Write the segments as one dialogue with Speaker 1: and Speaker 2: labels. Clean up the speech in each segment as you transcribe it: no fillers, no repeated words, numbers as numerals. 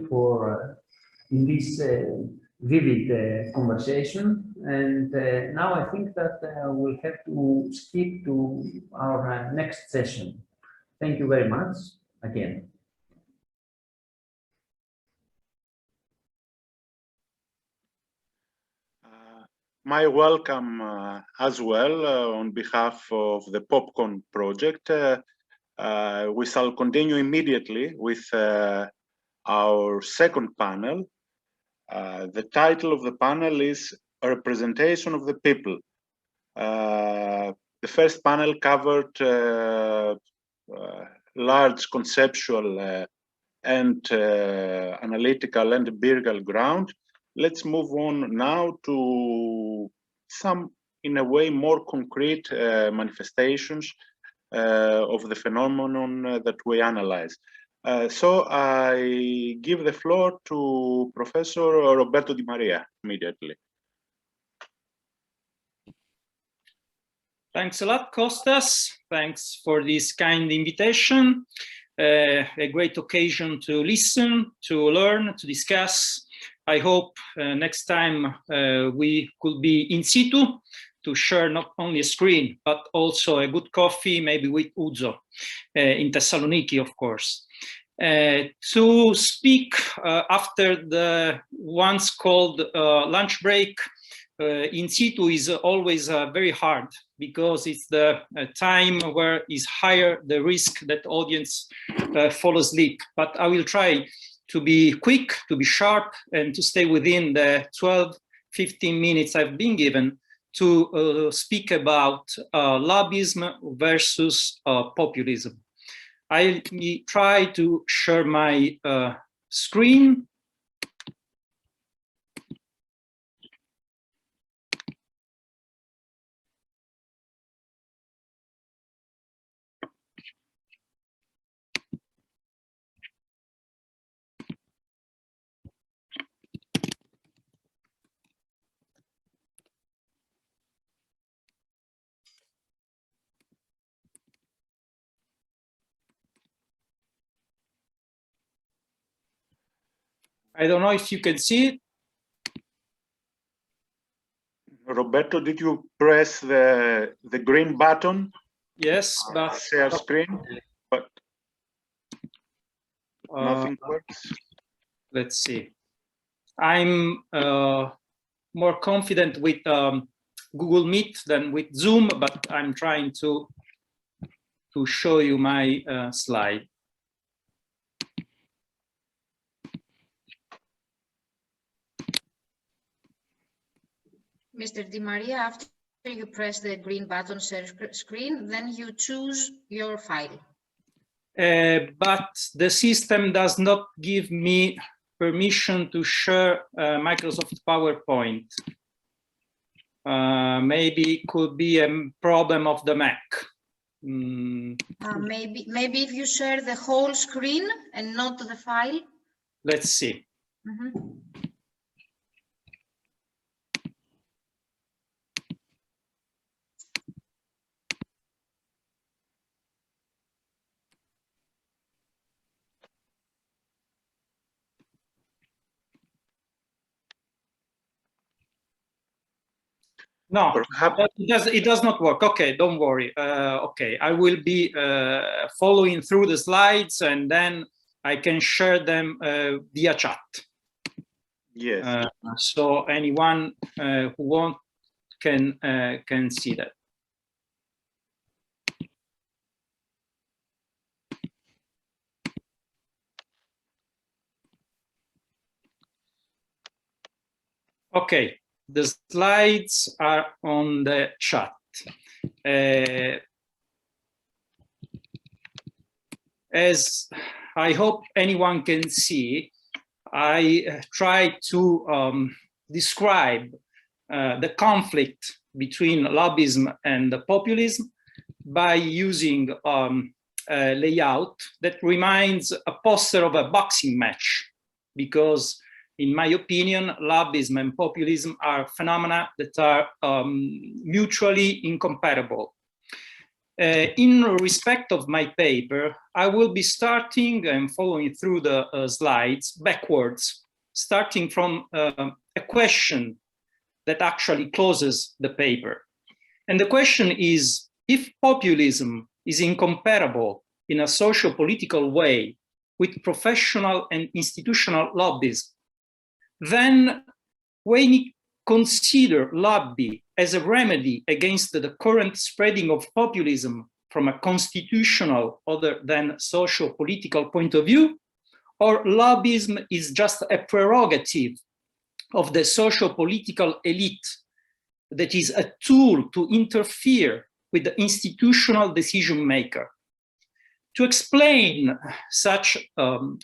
Speaker 1: for in this vivid conversation. And now I think that we'll have to skip to our next session. Thank you very much again.
Speaker 2: My welcome as well on behalf of the PopCon Project. We shall continue immediately with our second panel. The title of the panel is A Representation of the People. The first panel covered large conceptual and analytical and empirical ground. Let's move on now to some, in a way, more concrete manifestations of the phenomenon that we analyze. So I give the floor to Professor Roberto Di Maria immediately.
Speaker 3: Thanks a lot, Costas. Thanks for this kind invitation. A great occasion to listen, to learn, to discuss. I hope next time we could be in situ to share not only a screen, but also a good coffee, maybe with Uzo in Thessaloniki, of course. To speak after the once called lunch break in situ is always very hard, because it's the time where is higher the risk that audience fall asleep. But I will try to be quick, to be sharp, and to stay within the 12-15 minutes I've been given to speak about lobbyism versus populism. I try to share my screen. I don't know if you can see it.
Speaker 2: Roberto, did you press the green button?
Speaker 3: Yes, but
Speaker 2: share screen, but nothing works.
Speaker 3: Let's see. I'm more confident with Google Meet than with Zoom, but I'm trying to show you my slide.
Speaker 4: Mr. Di Maria, after you press the green button share screen, then you choose your file.
Speaker 3: But the system does not give me permission to share Microsoft PowerPoint. Maybe it could be a problem of the Mac.
Speaker 4: Maybe if you share the whole screen and not the file.
Speaker 3: Let's see.
Speaker 4: Mm-hmm.
Speaker 3: No, it does not work. Okay, don't worry. Okay, I will be following through the slides, and then I can share them via chat.
Speaker 2: Yes.
Speaker 3: So anyone who wants can see that. Okay. The slides are on the chat. As I hope anyone can see, I try to describe the conflict between lobbyism and populism by using a layout that reminds a poster of a boxing match, because in my opinion, lobbyism and populism are phenomena that are mutually incompatible. In respect of my paper, I will be starting and following through the slides backwards, starting from a question that actually closes the paper. And the question is, if populism is incomparable in a socio-political way with professional and institutional lobbyism, then when we consider lobby as a remedy against the current spreading of populism from a constitutional other than socio-political point of view, or lobbyism is just a prerogative of the socio-political elite that is a tool to interfere with the institutional decision maker. To explain such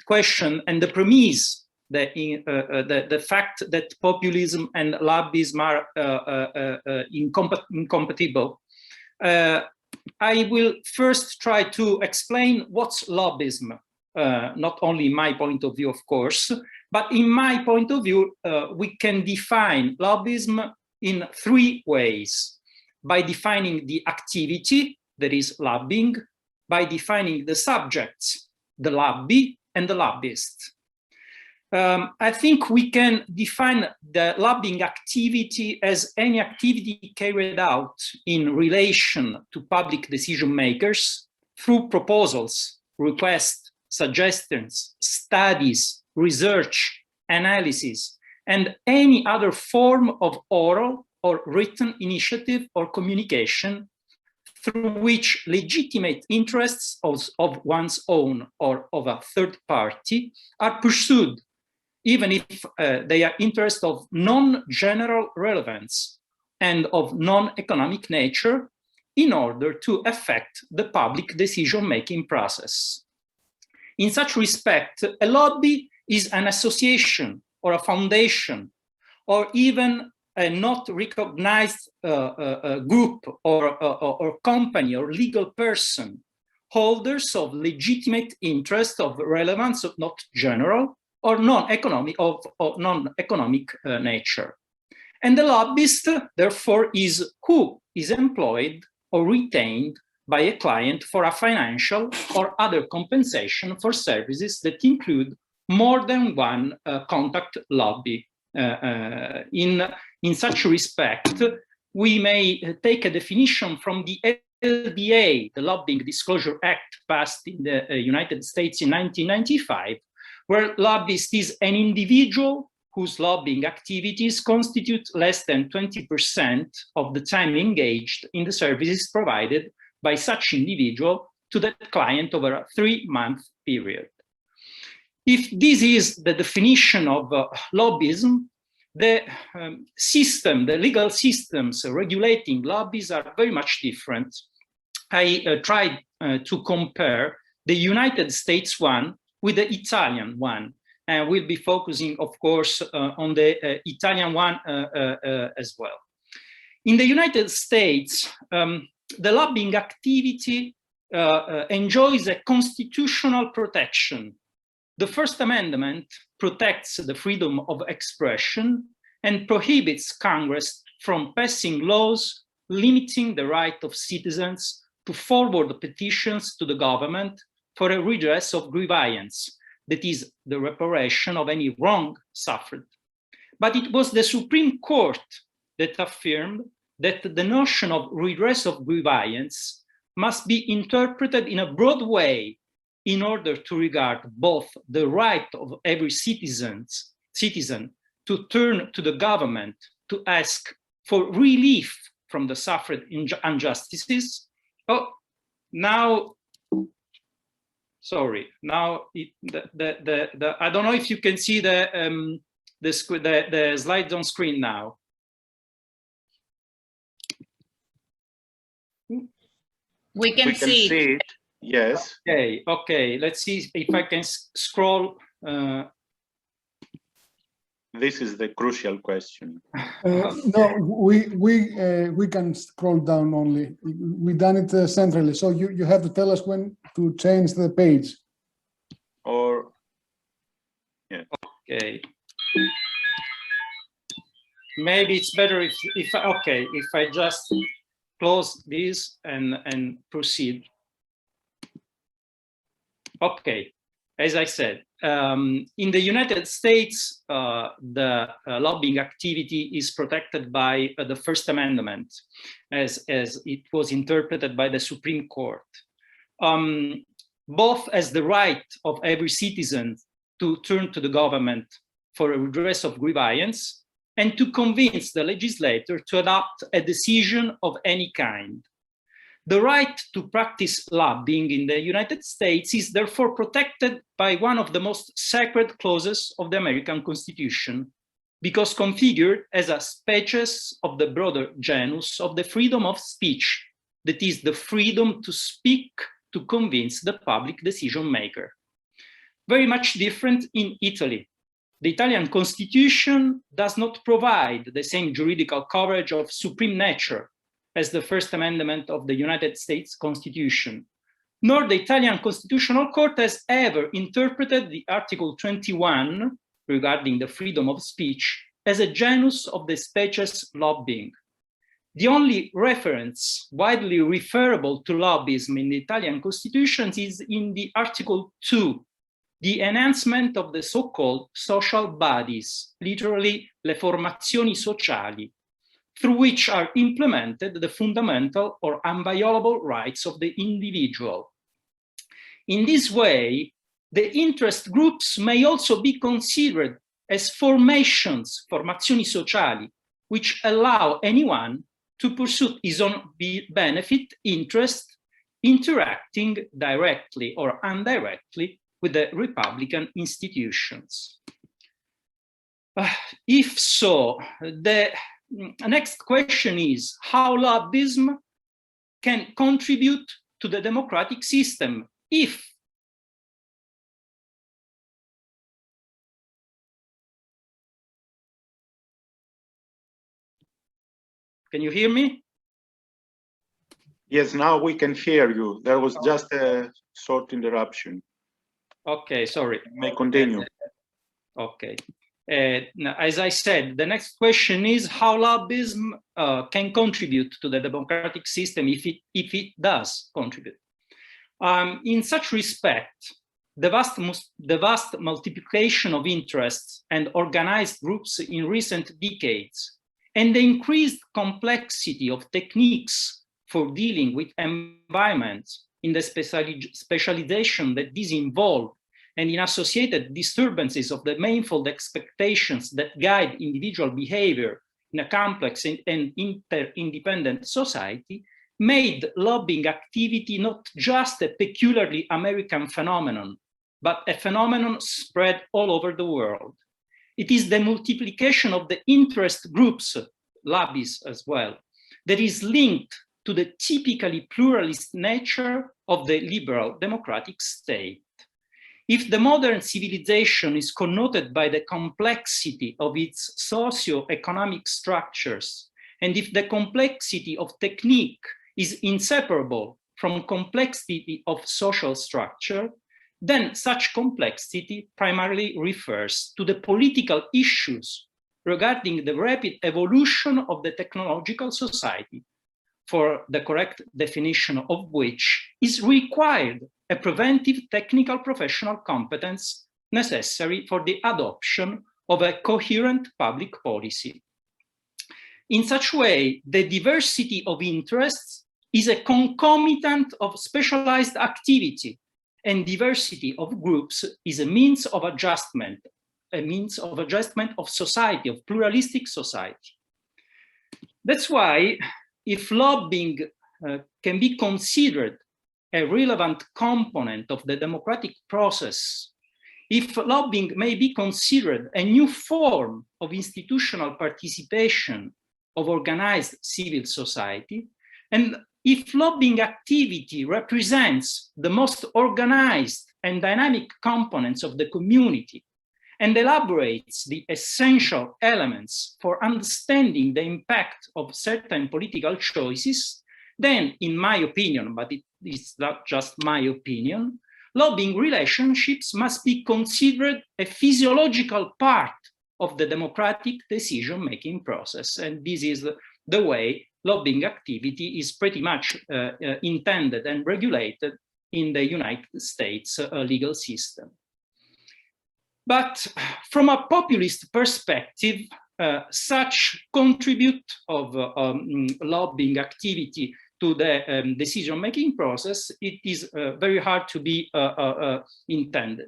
Speaker 3: question and the premise that the fact that populism and lobbyism are incompatible, I will first try to explain what's lobbyism, not only my point of view, of course, but in my point of view, we can define lobbyism in three ways: by defining the activity, that is lobbying, by defining the subjects, the lobby and the lobbyist. I think we can define the lobbying activity as any activity carried out in relation to public decision makers through proposals, requests, suggestions, studies, research, analysis, and any other form of oral or written initiative or communication through which legitimate interests of one's own or of a third party are pursued, even if they are interests of non-general relevance and of non-economic nature, in order to affect the public decision-making process. In such respect, a lobby is an association or a foundation, or even a not recognized group or company or legal person, holders of legitimate interest of relevance of not general or non-economic nature. And the lobbyist, therefore, is who is employed or retained by a client for a financial or other compensation for services that include more than one contact lobby. In such respect, we may take a definition from the LDA, the Lobbying Disclosure Act, passed in the United States in 1995, where lobbyist is an individual whose lobbying activities constitute less than 20% of the time engaged in the services provided by such individual to the client over a 3-month period. If this is the definition of lobbyism, the legal systems regulating lobbies are very much different. I tried to compare the United States one with the Italian one, and we'll be focusing, of course, on the Italian one as well. In the United States, the lobbying activity enjoys a constitutional protection. The First Amendment protects the freedom of expression and prohibits Congress from passing laws limiting the right of citizens to forward petitions to the government for a redress of grievance, that is, the reparation of any wrong suffered. But it was the Supreme Court that affirmed that the notion of redress of grievance must be interpreted in a broad way in order to regard both the right of every citizen to turn to the government to ask for relief from the suffered injustices. Oh, now, sorry. Now, I don't know if you can see the slides on screen now.
Speaker 4: We can see
Speaker 2: it. Yes.
Speaker 3: Okay. Let's see if I can scroll.
Speaker 2: This is the crucial question.
Speaker 5: No, we can scroll down only. We done it centrally, so you have to tell us when to change the page.
Speaker 2: Or yeah.
Speaker 3: Okay. Maybe it's better if I just close this and proceed. Okay, as I said, in the United States, the lobbying activity is protected by the First Amendment, as it was interpreted by the Supreme Court, both as the right of every citizen to turn to the government for a redress of grievance and to convince the legislator to adopt a decision of any kind. The right to practice lobbying in the United States is therefore protected by one of the most sacred clauses of the American Constitution, because configured as a species of the broader genus of the freedom of speech, that is, the freedom to speak to convince the public decision maker. Very much different in Italy. The Italian Constitution does not provide the same juridical coverage of supreme nature as the First Amendment of the United States Constitution, nor the Italian Constitutional Court has ever interpreted the Article 21 regarding the freedom of speech as a genus of the species lobbying. The only reference widely referable to lobbyism in the Italian Constitution is in the Article 2, the enhancement of the so-called social bodies, literally le formazioni sociali, through which are implemented the fundamental or inviolable rights of the individual. In this way, the interest groups may also be considered as formations, formazioni sociali, which allow anyone to pursue his own benefit, interest, interacting directly or indirectly with the Republican institutions. If so, the next question is how lobbyism can contribute to the democratic system if Can you hear me?
Speaker 2: Yes, now we can hear you. There was just a short interruption.
Speaker 3: Okay, sorry.
Speaker 2: You may continue.
Speaker 3: Okay. As I said, the next question is how lobbyism can contribute to the democratic system if it does contribute. In such respect, the vast multiplication of interests and organized groups in recent decades and the increased complexity of techniques for dealing with environments in the specialization that these involve and in associated disturbances of the manifold expectations that guide individual behavior in a complex and interdependent society made lobbying activity not just a peculiarly American phenomenon, but a phenomenon spread all over the world. It is the multiplication of the interest groups, lobbies as well, that is linked to the typically pluralist nature of the liberal democratic state. If the modern civilization is connoted by the complexity of its socio-economic structures, and if the complexity of technique is inseparable from complexity of social structure, then such complexity primarily refers to the political issues regarding the rapid evolution of the technological society, for the correct definition of which is required a preventive technical professional competence necessary for the adoption of a coherent public policy. In such way, the diversity of interests is a concomitant of specialized activity, and diversity of groups is a means of adjustment of society, of pluralistic society. That's why if lobbying can be considered a relevant component of the democratic process, if lobbying may be considered a new form of institutional participation of organized civil society, and if lobbying activity represents the most organized and dynamic components of the community and elaborates the essential elements for understanding the impact of certain political choices, then, in my opinion, but it is not just my opinion, lobbying relationships must be considered a physiological part of the democratic decision-making process. And this is the way lobbying activity is pretty much intended and regulated in the United States legal system. But from a populist perspective, such contribute of lobbying activity to the decision-making process, it is very hard to be intended.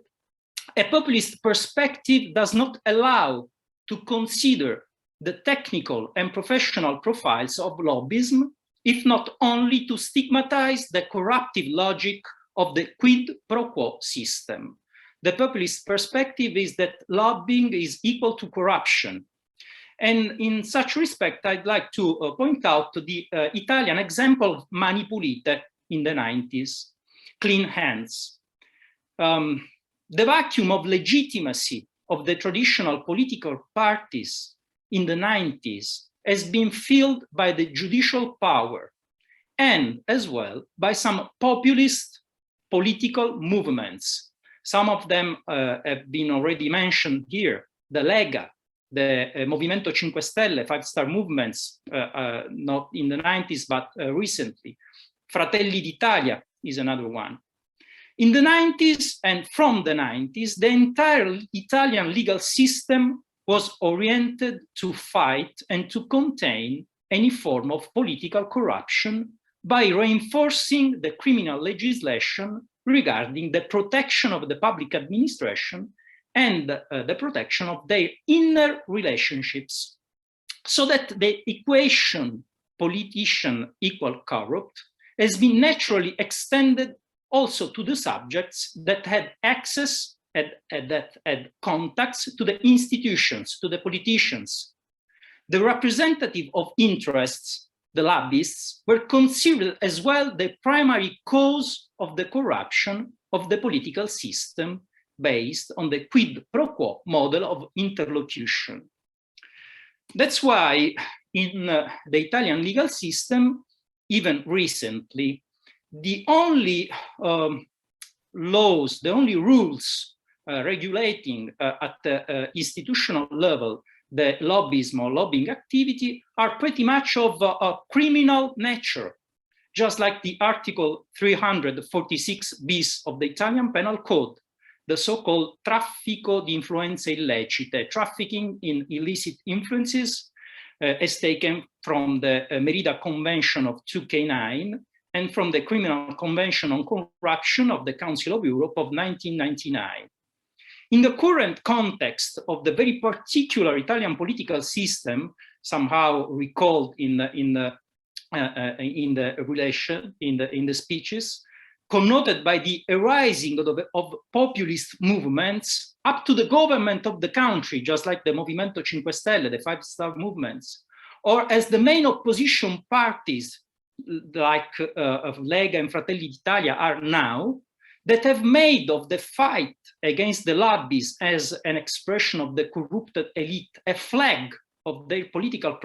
Speaker 3: A populist perspective does not allow to consider the technical and professional profiles of lobbyism, if not only to stigmatize the corruptive logic of the quid pro quo system. The populist perspective is that lobbying is equal to corruption. And in such respect, I'd like to point out the Italian example of Mani Pulite in the 90s, clean hands. The vacuum of legitimacy of the traditional political parties in the 90s has been filled by the judicial power and as well by some populist political movements. Some of them have been already mentioned here, the Lega, the Movimento 5 Stelle, five-star movements, not in the 90s, but recently. Fratelli d'Italia is another one. In the 90s and from the 90s, the entire Italian legal system was oriented to fight and to contain any form of political corruption by reinforcing the criminal legislation regarding the protection of the public administration and the protection of their inner relationships, so that the equation politician equal corrupt has been naturally extended also to the subjects that had access that had contacts to the institutions, to the politicians. The representative of interests, the lobbyists, were considered as well the primary cause of the corruption of the political system based on the quid pro quo model of interlocution. That's why in the Italian legal system, even recently, the only laws, the only rules regulating at the institutional level the lobbyism or lobbying activity are pretty much of a criminal nature, just like the Article 346 bis of the Italian Penal Code, the so-called traffico di influenze illecite, trafficking in illicit influences, as taken from the Merida Convention of 2K9 and from the Criminal Convention on Corruption of the Council of Europe of 1999. In the current context of the very particular Italian political system, somehow recalled in the speeches, connoted by the arising of populist movements up to the government of the country, just like the Movimento 5 Stelle, the five-star movements, or as the main opposition parties like Lega and Fratelli d'Italia are now, that have made of the fight against the lobbies as an expression of the corrupted elite, a flag of their political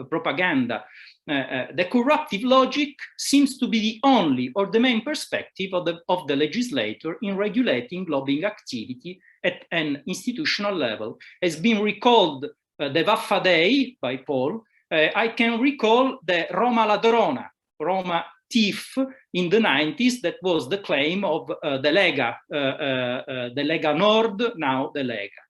Speaker 3: propaganda. The corruptive logic seems to be the only or the main perspective of the legislator in regulating lobbying activity at an institutional level. Has been recalled the Vaffa Day by Paul. I can recall the Roma Ladrona, Roma thief in the 90s, that was the claim of the Lega Nord, now the Lega.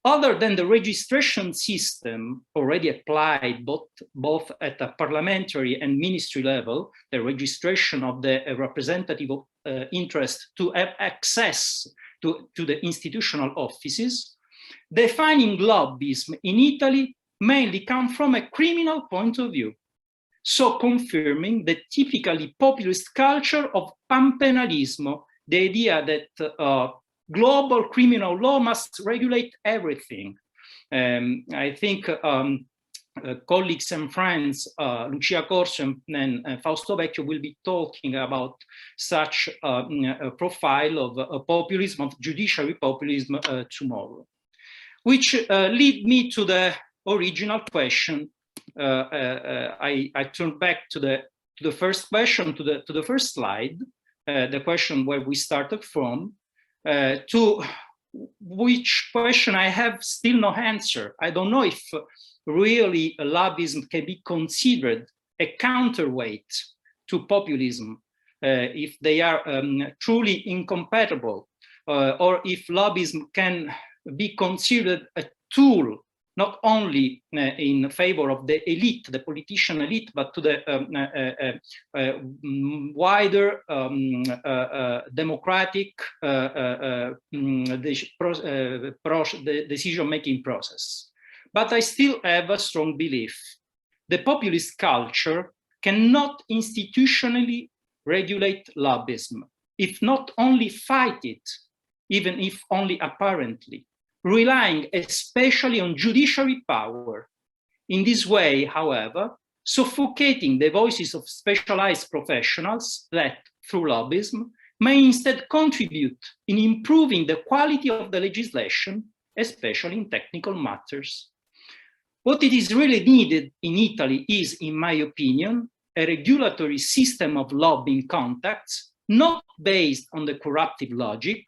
Speaker 3: Other than the registration system already applied both at a parliamentary and ministry level, the registration of the representative of interest to have access to the institutional offices, defining lobbyism in Italy mainly come from a criminal point of view, so confirming the typically populist culture of panpenalismo, the idea that global criminal law must regulate everything. I think colleagues and friends, Lucia Corso and Fausto Vecchio, will be talking about such a profile of populism, of judiciary populism tomorrow. Which lead me to the original question. I turn back to the first question, to the first slide, the question where we started from, to which question I have still no answer. I don't know if really lobbyism can be considered a counterweight to populism, if they are truly incompatible, or if lobbyism can be considered a tool not only in favor of the elite, the politician elite, but to the wider democratic decision-making process. But I still have a strong belief. The populist culture cannot institutionally regulate lobbyism, if not only fight it, even if only apparently, relying especially on judiciary power. In this way, however, suffocating the voices of specialized professionals that, through lobbyism, may instead contribute in improving the quality of the legislation, especially in technical matters. What it is really needed in Italy is, in my opinion, a regulatory system of lobbying contacts, not based on the corruptive logic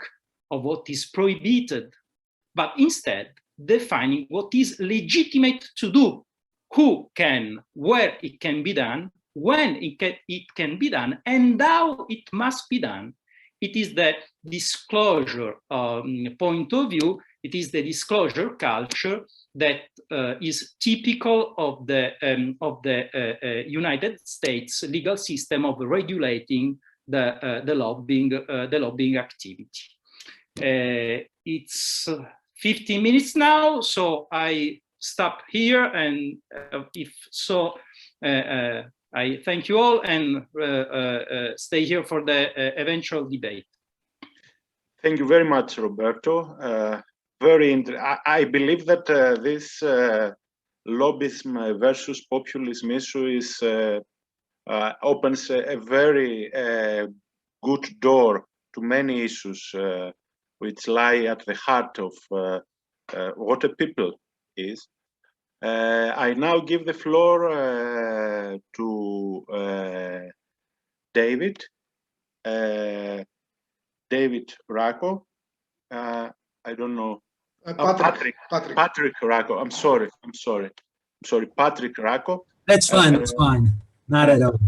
Speaker 3: of what is prohibited, but instead defining what is legitimate to do, who can, where it can be done, when it can be done, and how it must be done. It is the disclosure point of view, it is the disclosure culture that is typical of the United States legal system of regulating the lobbying activity. It's 15 minutes now, so I stop here, and if so, I thank you all and stay here for the eventual debate.
Speaker 2: Thank you very much, Roberto. I believe that this lobbyism versus populism issue is opens a very good door to many issues which lie at the heart of what a people is. I now give the floor to David Rako. I don't know. Patrik Rako. I'm sorry. Patrik Rako.
Speaker 6: That's fine. That's fine. Not at all.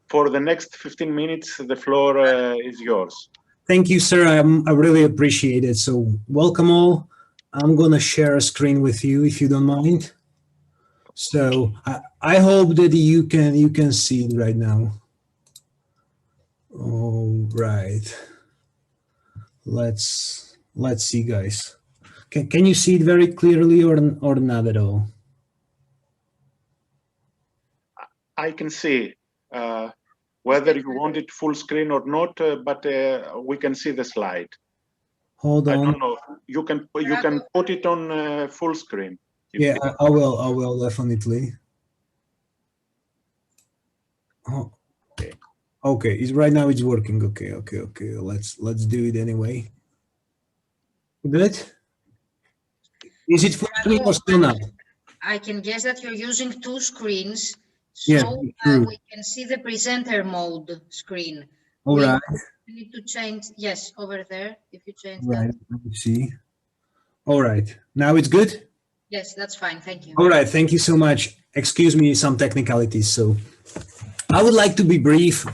Speaker 2: For the next 15 minutes, the floor is yours.
Speaker 6: Thank you, sir. I really appreciate it. So welcome all. I'm going to share a screen with you if you don't mind. So I hope that you can see it right now. All right. Let's see, guys. Can you see it very clearly or not at all?
Speaker 2: I can see whether you want it full screen or not, but we can see the slide.
Speaker 6: Hold on.
Speaker 2: I don't know. You can put it on full screen.
Speaker 6: Yeah, I will definitely. Oh, okay. Right now it's working. Okay. Let's do it anyway. Good. Is it full screen or still not?
Speaker 4: I can guess that you're using two screens, so
Speaker 6: Yeah,
Speaker 4: we can see the presenter mode screen.
Speaker 6: All right.
Speaker 4: We need to change, yes, over there, if you change
Speaker 6: Right,
Speaker 4: that.
Speaker 6: let me see. All right, now it's good?
Speaker 4: Yes, that's fine, thank you.
Speaker 6: All right, thank you so much. Excuse me, some technicalities. So I would like to be brief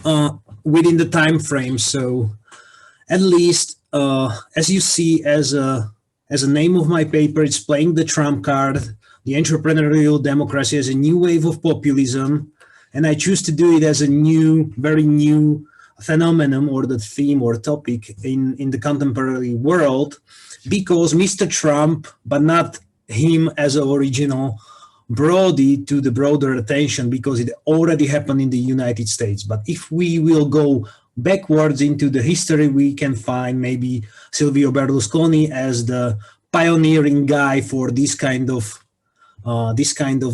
Speaker 6: within the time frame. So at least, as you see, as a name of my paper, it's playing the trump card, the entrepreneurial democracy as a new wave of populism. And I choose to do it as a new, very new phenomenon or the theme or topic in the contemporary world, because Mr. Trump, but not him as an original, brought it to the broader attention because it already happened in the United States. But if we will go backwards into the history, we can find maybe Silvio Berlusconi as the pioneering guy for this kind of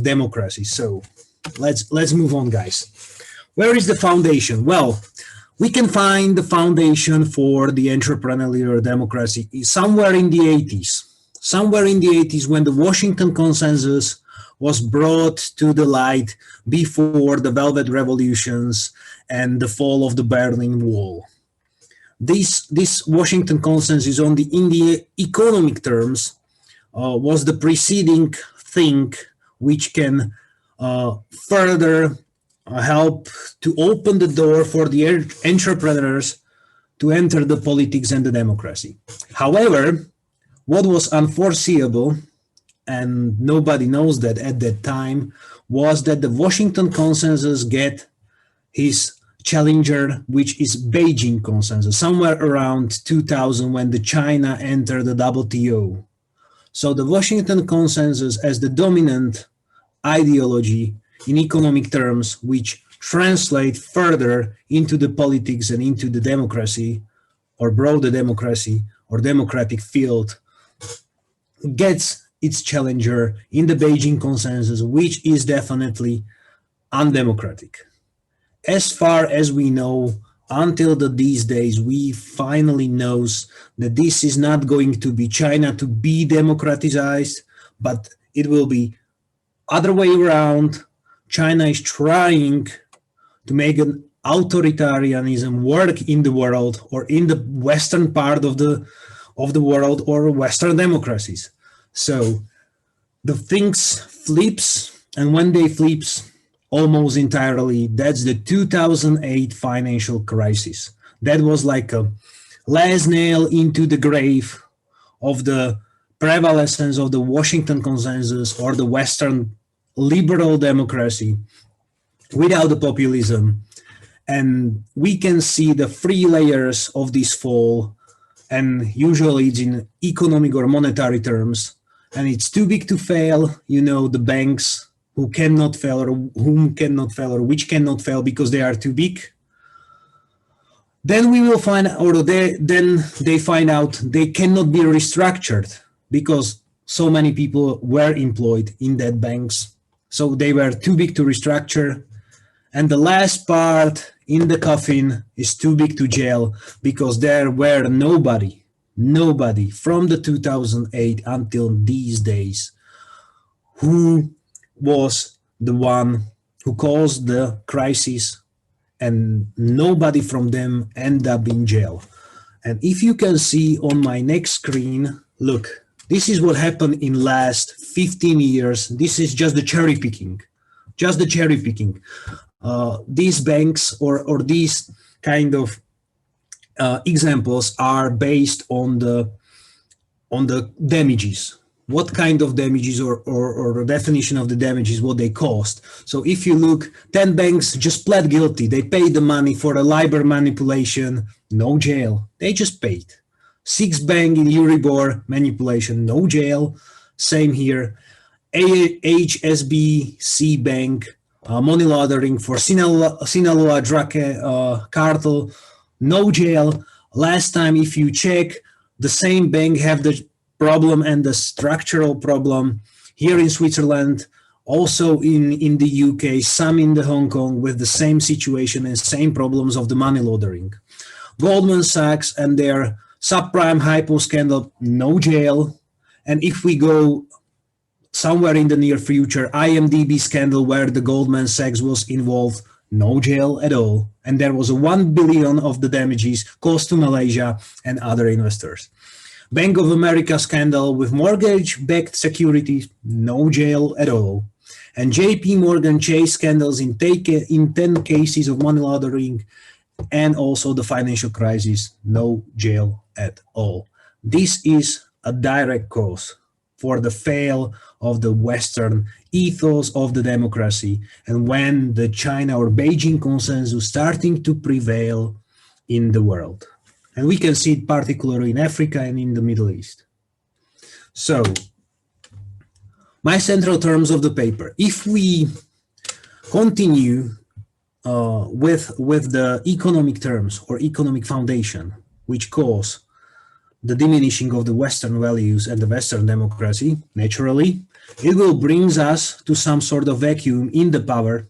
Speaker 6: democracy. So let's move on, guys. Where is the foundation? Well, we can find the foundation for the entrepreneurial democracy somewhere in the 80s. Somewhere in the 80s, when the Washington Consensus was brought to the light before the Velvet Revolutions and the fall of the Berlin Wall. This Washington Consensus in the economic terms was the preceding thing which can further help to open the door for the entrepreneurs to enter the politics and the democracy. However, what was unforeseeable, and nobody knows that at that time, was that the Washington Consensus get his challenger, which is Beijing Consensus, somewhere around 2000 when the China entered the WTO. So the Washington Consensus as the dominant ideology in economic terms, which translate further into the politics and into the democracy or broader democracy or democratic field, gets its challenger in the Beijing Consensus, which is definitely undemocratic. As far as we know, until these days, we finally knows that this is not going to be China to be democratized, but it will be other way around. China is trying to make an authoritarianism work in the world or in the Western part of the world or Western democracies. So the things flips, and when they flips almost entirely, that's the 2008 financial crisis. That was like a last nail into the grave of the prevalence of the Washington Consensus or the Western liberal democracy without the populism. And we can see the three layers of this fall, and usually it's in economic or monetary terms, and it's too big to fail. You know, the banks who cannot fail or whom cannot fail or which cannot fail because they are too big. Then we will find, or then they find out they cannot be restructured because so many people were employed in that banks. So they were too big to restructure. And the last part in the coffin is too big to jail because there were nobody from the 2008 until these days who was the one who caused the crisis, and nobody from them ended up in jail. And if you can see on my next screen, look, this is what happened in last 15 years. This is just the cherry picking, These banks or these kind of examples are based on the damages. What kind of damages or definition of the damages, what they cost. So if you look, 10 banks just pled guilty. They paid the money for a LIBOR manipulation, no jail. They just paid. 6 bank in Euribor manipulation, no jail. Same here. HSBC Bank, money laundering for Sinaloa drug cartel, no jail. Last time, if you check, the same bank have the problem and the structural problem here in Switzerland, also in the UK, some in the Hong Kong with the same situation and same problems of the money laundering. Goldman Sachs and their subprime hypo scandal, no jail. And if we go somewhere in the near future, IMDb scandal where the Goldman Sachs was involved, no jail at all. And there was a 1 billion of the damages cost to Malaysia and other investors. Bank of America scandal with mortgage-backed securities, no jail at all. And JP Morgan Chase scandals in 10 cases of money laundering, and also the financial crisis, no jail at all. This is a direct cause for the fail of the Western ethos of the democracy, and when the China or Beijing consensus starting to prevail in the world. And we can see it particularly in Africa and in the Middle East. So, my central terms of the paper. If we continue with the economic terms or economic foundation, which cause the diminishing of the Western values and the Western democracy, naturally, it will bring us to some sort of vacuum in the power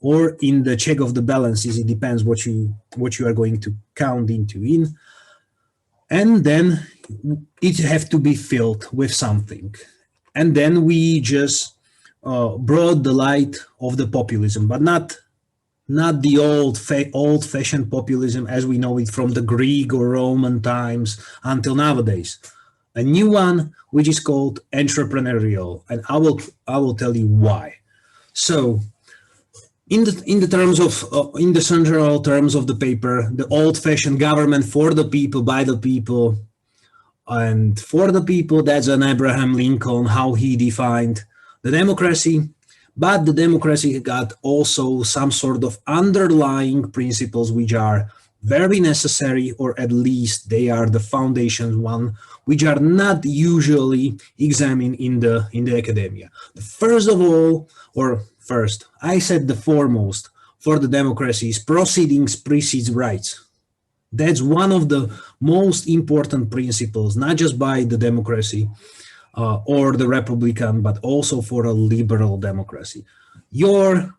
Speaker 6: or in the check of the balances. It depends what you are going to count into in. And then it have to be filled with something. And then we just brought the light of the populism, but not the old-fashioned populism as we know it from the Greek or Roman times until nowadays. A new one, which is called entrepreneurial, and I will tell you why. So, in the terms of in the central terms of the paper, the old-fashioned government for the people, by the people, and for the people, that's an Abraham Lincoln, how he defined the democracy. But the democracy got also some sort of underlying principles which are very necessary, or at least they are the foundations one, which are not usually examined in the academia. First of all, or first, I said the foremost for the democracy is proceedings precedes rights. That's one of the most important principles, not just by the democracy or the Republican, but also for a liberal democracy. Your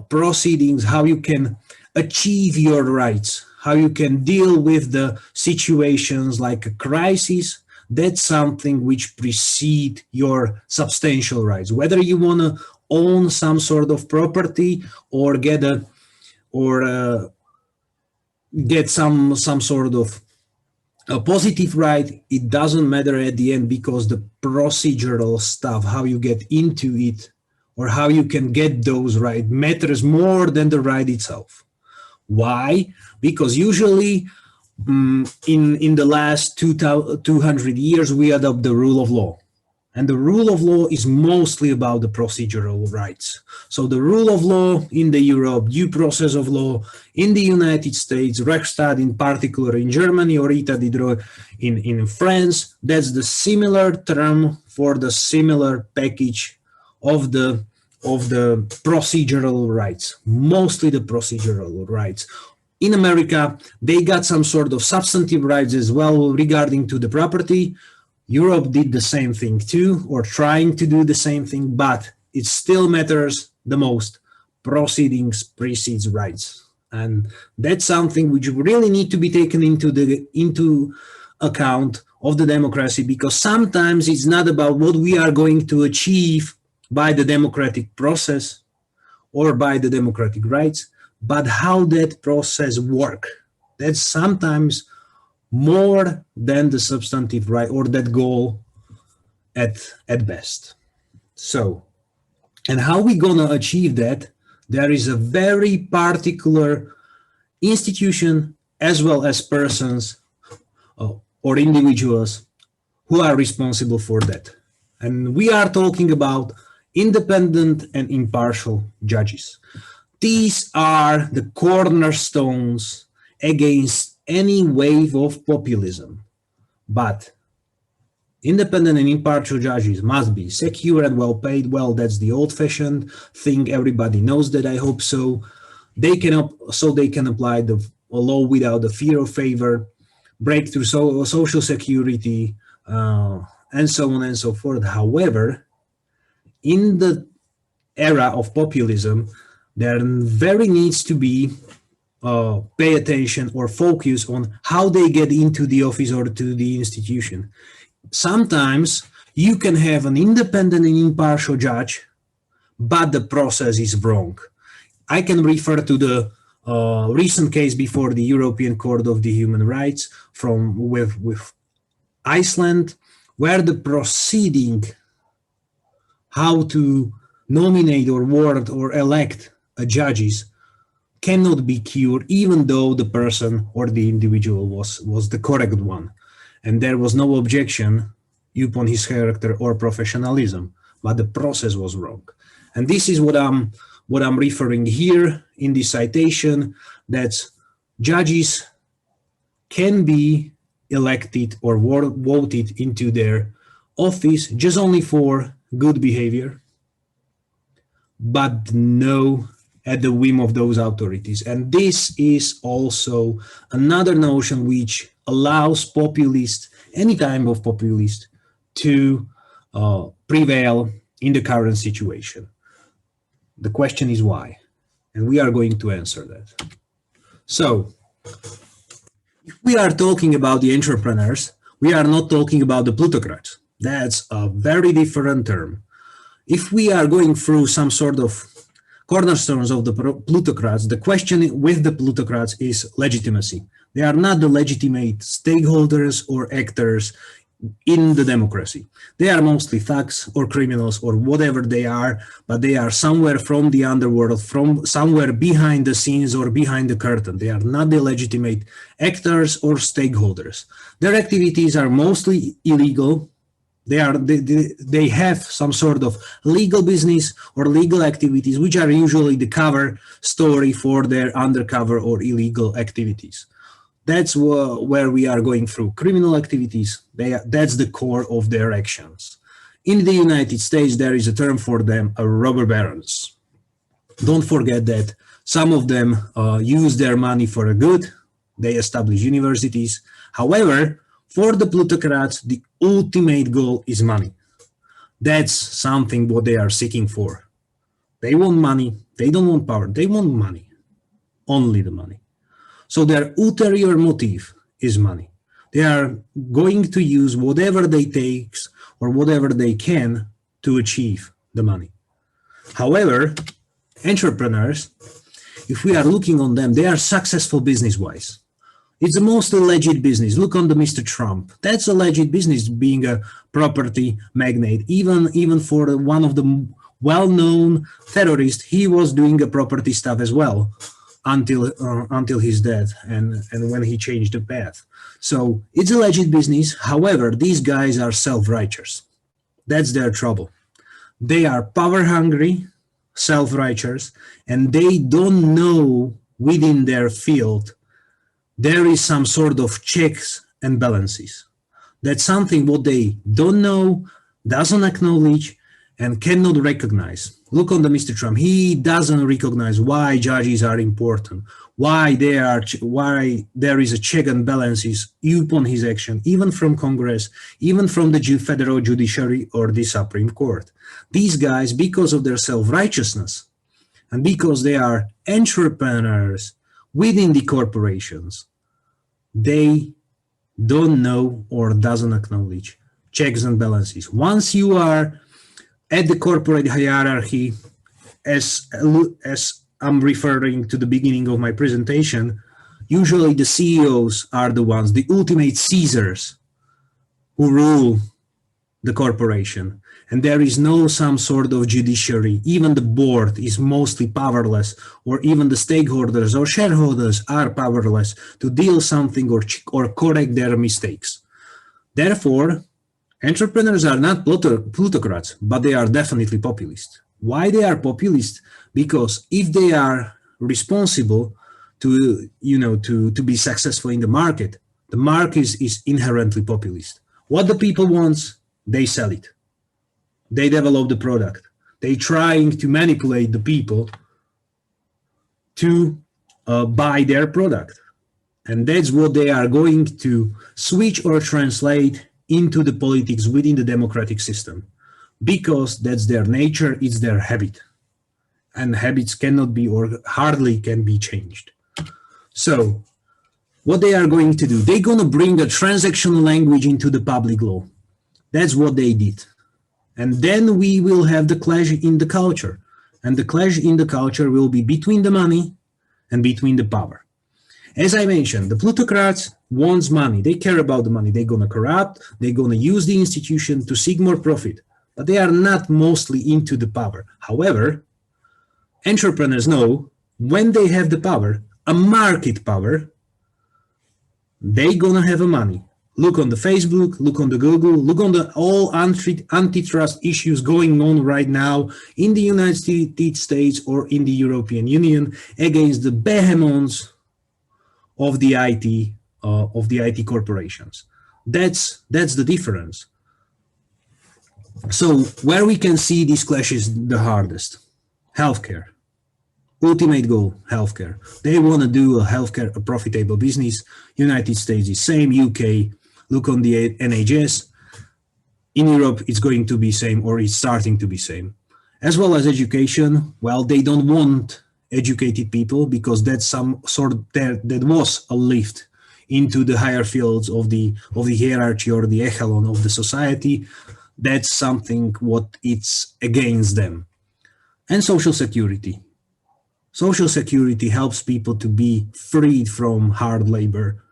Speaker 6: proceedings, how you can achieve your rights, how you can deal with the situations like a crisis, that's something which precede your substantial rights. Whether you want to own some sort of property or get some sort of a positive right, it doesn't matter at the end, because the procedural stuff, how you get into it or how you can get those rights, matters more than the right itself. Why? Because usually in the last 200 years, we adopt the rule of law. And the rule of law is mostly about the procedural rights. So the rule of law in the Europe, due process of law in the United States, Rechtsstaat in particular in Germany, or état de droit in France, that's the similar term for the similar package of the procedural rights, mostly the procedural rights. In America, they got some sort of substantive rights as well regarding to the property. Europe did the same thing too, or trying to do the same thing, but it still matters the most. Proceedings precedes rights. And that's something which really need to be taken into account of the democracy, because sometimes it's not about what we are going to achieve by the democratic process or by the democratic rights, but how that process works. That's sometimes more than the substantive right or that goal at best. So, and how we gonna achieve that? There is a very particular institution as well as persons or individuals who are responsible for that. And we are talking about independent and impartial judges. These are the cornerstones against any wave of populism. But independent and impartial judges must be secure and well paid. Well, that's the old-fashioned thing. Everybody knows that, I hope so. They can apply the law without the fear of favor, break through social security, and so on and so forth. However, in the era of populism, there very needs to be pay attention or focus on how they get into the office or to the institution. Sometimes you can have an independent and impartial judge, but the process is wrong. I can refer to the recent case before the European Court of the Human Rights with Iceland, where the proceeding how to nominate or award or elect a judges cannot be cured, even though the person or the individual was the correct one, and there was no objection upon his character or professionalism, but the process was wrong. And this is what I'm referring here in this citation, that judges can be elected or voted into their office just only for good behavior, but no at the whim of those authorities. And this is also another notion which allows populists, any type of populist, to prevail in the current situation. The question is why, and we are going to answer that. So, if we are talking about the entrepreneurs, we are not talking about the plutocrats. That's a very different term. If we are going through some sort of cornerstones of the plutocrats, the question with the plutocrats is legitimacy. They are not the legitimate stakeholders or actors in the democracy. They are mostly thugs or criminals or whatever they are, but they are somewhere from the underworld, from somewhere behind the scenes or behind the curtain. They are not the legitimate actors or stakeholders. Their activities are mostly illegal. They have some sort of legal business or legal activities, which are usually the cover story for their undercover or illegal activities. That's where we are going through criminal activities. That's the core of their actions. In the United States, there is a term for them, robber barons. Don't forget that some of them use their money for a good. They establish universities. However, for the plutocrats, the ultimate goal is money. That's something what they are seeking for. They want money. They don't want power. They want money, only the money. So their ulterior motive is money. They are going to use whatever they take or whatever they can to achieve the money. However, entrepreneurs, if we are looking on them, they are successful business-wise. It's a mostly legit business. Look on the Mr. Trump. That's a legit business, being a property magnate. Even for one of the well-known terrorists, he was doing a property stuff as well. Until his death and when he changed the path. So it's a legit business. However, these guys are self-righteous. That's their trouble. They are power hungry, self-righteous, and they don't know within their field there is some sort of checks and balances. That's something what they don't know, doesn't acknowledge, and cannot recognize. Look on the Mr. Trump. He doesn't recognize why judges are important, why there is a check and balances upon his action, even from Congress, even from the federal judiciary or the Supreme Court. These guys, because of their self-righteousness and because they are entrepreneurs within the corporations, they don't know or doesn't acknowledge checks and balances. Once you are at the corporate hierarchy, as I'm referring to the beginning of my presentation, usually the CEOs are the ones, the ultimate Caesars, who rule the corporation. And there is no some sort of judiciary. Even the board is mostly powerless, or even the stakeholders or shareholders are powerless to deal something or correct their mistakes. Therefore, entrepreneurs are not plutocrats, but they are definitely populist. Why they are populist? Because if they are responsible to be successful in the market is inherently populist. What the people want, they sell it. They develop the product. They trying to manipulate the people to buy their product. And that's what they are going to switch or translate into the politics within the democratic system, because that's their nature, it's their habit, and habits cannot be or hardly can be changed. So what they are going to do, they're going to bring a transactional language into the public law. That's what they did. And then we will have the clash in the culture, and the clash in the culture will be between the money and between the power. As I mentioned, the plutocrats wants money. They care about the money. They're going to corrupt. They're going to use the institution to seek more profit. But they are not mostly into the power. However, entrepreneurs know when they have the power, a market power, they're going to have a money. Look on the Facebook, look on the Google, look on the all antitrust issues going on right now in the United States or in the European Union against the behemoths of the IT corporations. That's the difference. So where we can see these clashes the hardest, healthcare. Ultimate goal, healthcare. They want to do a healthcare, a profitable business. United States is same, UK, look on the NHS. In Europe, it's going to be same, or it's starting to be same. As well as education, well, they don't want educated people because that's some sort of, that was a lift into the higher fields of the hierarchy or the echelon of the society. That's something what it's against them. And social security. Social security helps people to be freed from hard labor,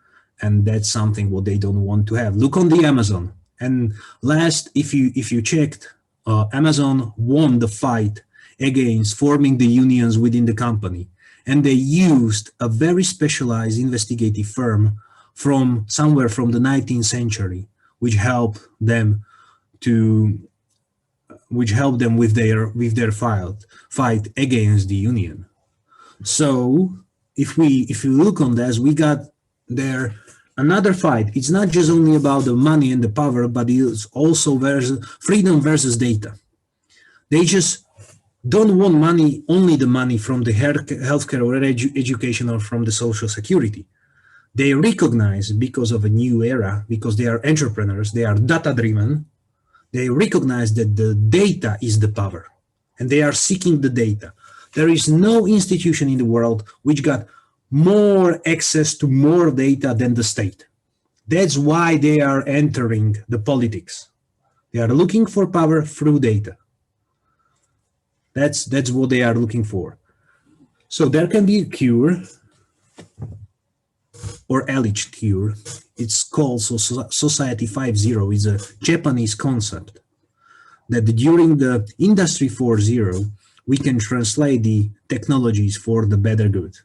Speaker 6: and that's something what they don't want to have. Look on the Amazon. And last, if you checked, Amazon won the fight against forming the unions within the company. And they used a very specialized investigative firm from somewhere from the 19th century, which helped them with their fight against the union. So if we look on this, we got there another fight. It's not just only about the money and the power, but it's also freedom versus data. They just don't want money, only the money from the healthcare or education or from the social security. They recognize, because of a new era, because they are entrepreneurs, they are data-driven, they recognize that the data is the power, and they are seeking the data. There is no institution in the world which got more access to more data than the state. That's why they are entering the politics. They are looking for power through data. That's what they are looking for. So there can be a cure, or alleged cure. It's called Society 5.0. It's a Japanese concept that during the Industry 4.0, we can translate the technologies for the better good.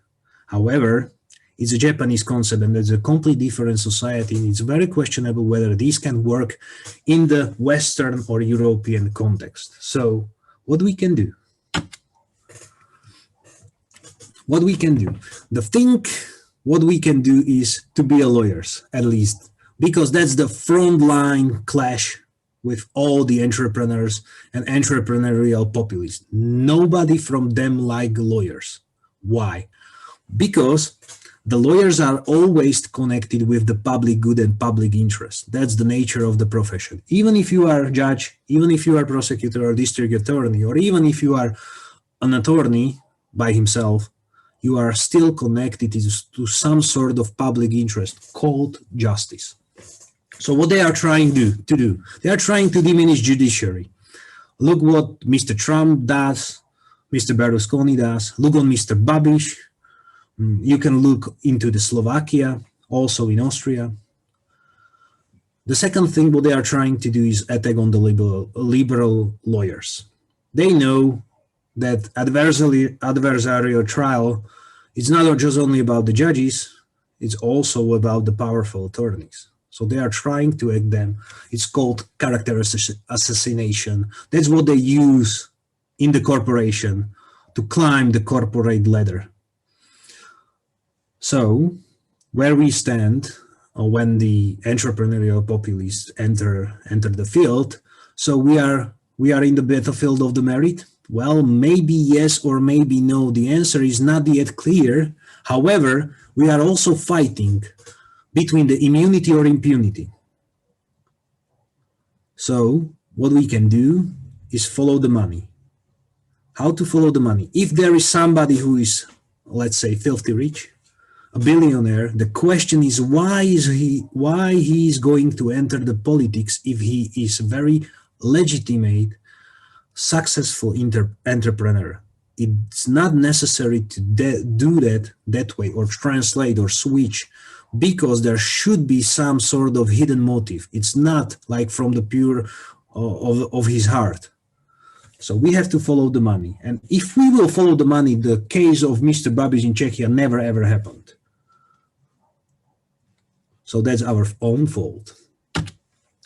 Speaker 6: However, it's a Japanese concept and there's a completely different society, and it's very questionable whether this can work in the Western or European context. So what we can do? What we can do is to be a lawyers, at least, because that's the front line clash with all the entrepreneurs and entrepreneurial populists. Nobody from them like lawyers. Why? Because the lawyers are always connected with the public good and public interest. That's the nature of the profession. Even if you are a judge, even if you are a prosecutor or district attorney, or even if you are an attorney by himself, you are still connected to some sort of public interest called justice. So what they are trying to do, they are trying to diminish judiciary. Look what Mr. Trump does, Mr. Berlusconi does, look on Mr. Babiš. You can look into the Slovakia, also in Austria. The second thing what they are trying to do is attack on the liberal lawyers. They know that adversarial trial is not just only about the judges, it's also about the powerful attorneys. So they are trying to act them. It's called character assassination. That's what they use in the corporation to climb the corporate ladder. So where we stand when the entrepreneurial populists enter the field, so we are in the battlefield of the merit. Well, maybe yes or maybe no. The answer is not yet clear. However, we are also fighting between the immunity or impunity. So what we can do is follow the money. How to follow the money? If there is somebody who is, let's say, filthy rich, a billionaire, the question is why he is going to enter the politics if he is a very legitimate, successful entrepreneur. It's not necessary to do that way or translate or switch, because there should be some sort of hidden motive. It's not like from the pure of his heart. So we have to follow the money. And if we will follow the money, the case of Mr. Babiš in Czechia never ever happened. So that's our own fault.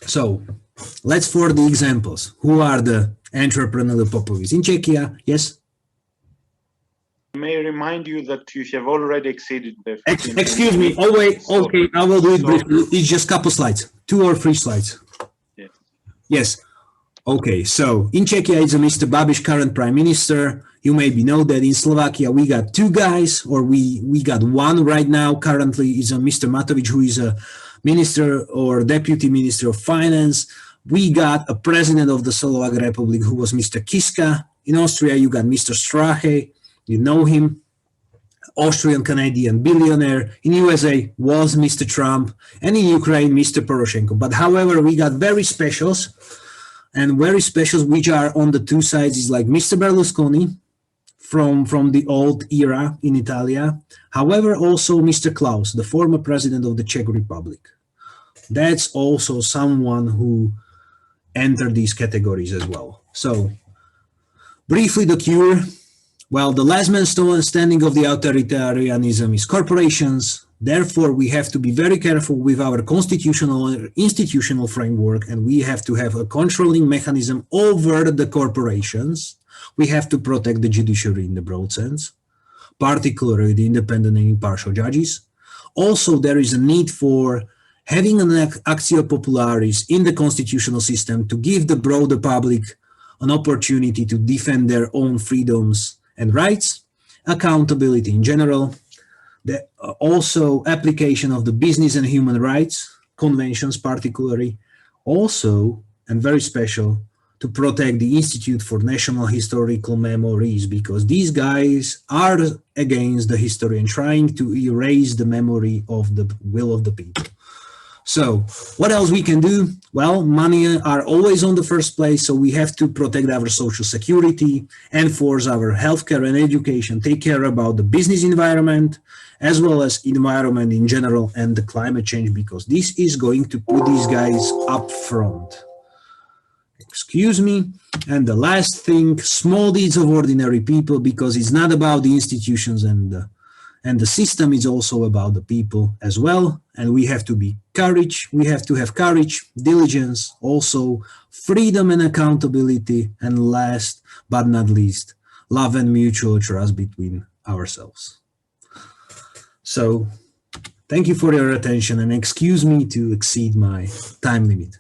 Speaker 6: So let's for the examples. Who are the entrepreneurial populists in Czechia? Yes.
Speaker 2: May I remind you that you have already exceeded the...
Speaker 6: Excuse me. Oh, wait. Okay, I will do it briefly. It's just a couple slides, 2 or 3 slides.
Speaker 2: Yes.
Speaker 6: Yes. Okay, so in Czechia, it's a Mr. Babiš, current prime minister. You maybe know that in Slovakia, we got 2 guys, or we got 1 right now. Currently is a Mr. Matovič, who is a minister or deputy minister of finance. We got a president of the Slovak Republic, who was Mr. Kiska. In Austria, you got Mr. Strache. You know him, Austrian-Canadian billionaire. In USA was Mr. Trump, and in Ukraine, Mr. Poroshenko. But however, we got very specials, and very specials which are on the 2 sides is like Mr. Berlusconi from the old era in Italia. However, also Mr. Klaus, the former president of the Czech Republic. that's also someone who entered these categories as well. So briefly, the cure. Well, the last man standing of the authoritarianism is corporations. Therefore, we have to be very careful with our constitutional and institutional framework, and we have to have a controlling mechanism over the corporations. We have to protect the judiciary in the broad sense, particularly the independent and impartial judges. Also, there is a need for having an actio popularis in the constitutional system to give the broader public an opportunity to defend their own freedoms and rights, accountability in general, also application of the business and human rights conventions particularly, also, and very special, to protect the Institute for National Historical Memories, because these guys are against the history and trying to erase the memory of the will of the people. So what else we can do? Well, money are always on the first place, so we have to protect our social security, enforce our healthcare and education, take care about the business environment, as well as environment in general and the climate change, because this is going to put these guys up front. Excuse me. And the last thing, small deeds of ordinary people, because it's not about the institutions and the system, is also about the people as well. And we have to be courage. We have to have courage, diligence, also freedom and accountability. And last but not least, love and mutual trust between ourselves. So thank you for your attention, and excuse me to exceed my time limit.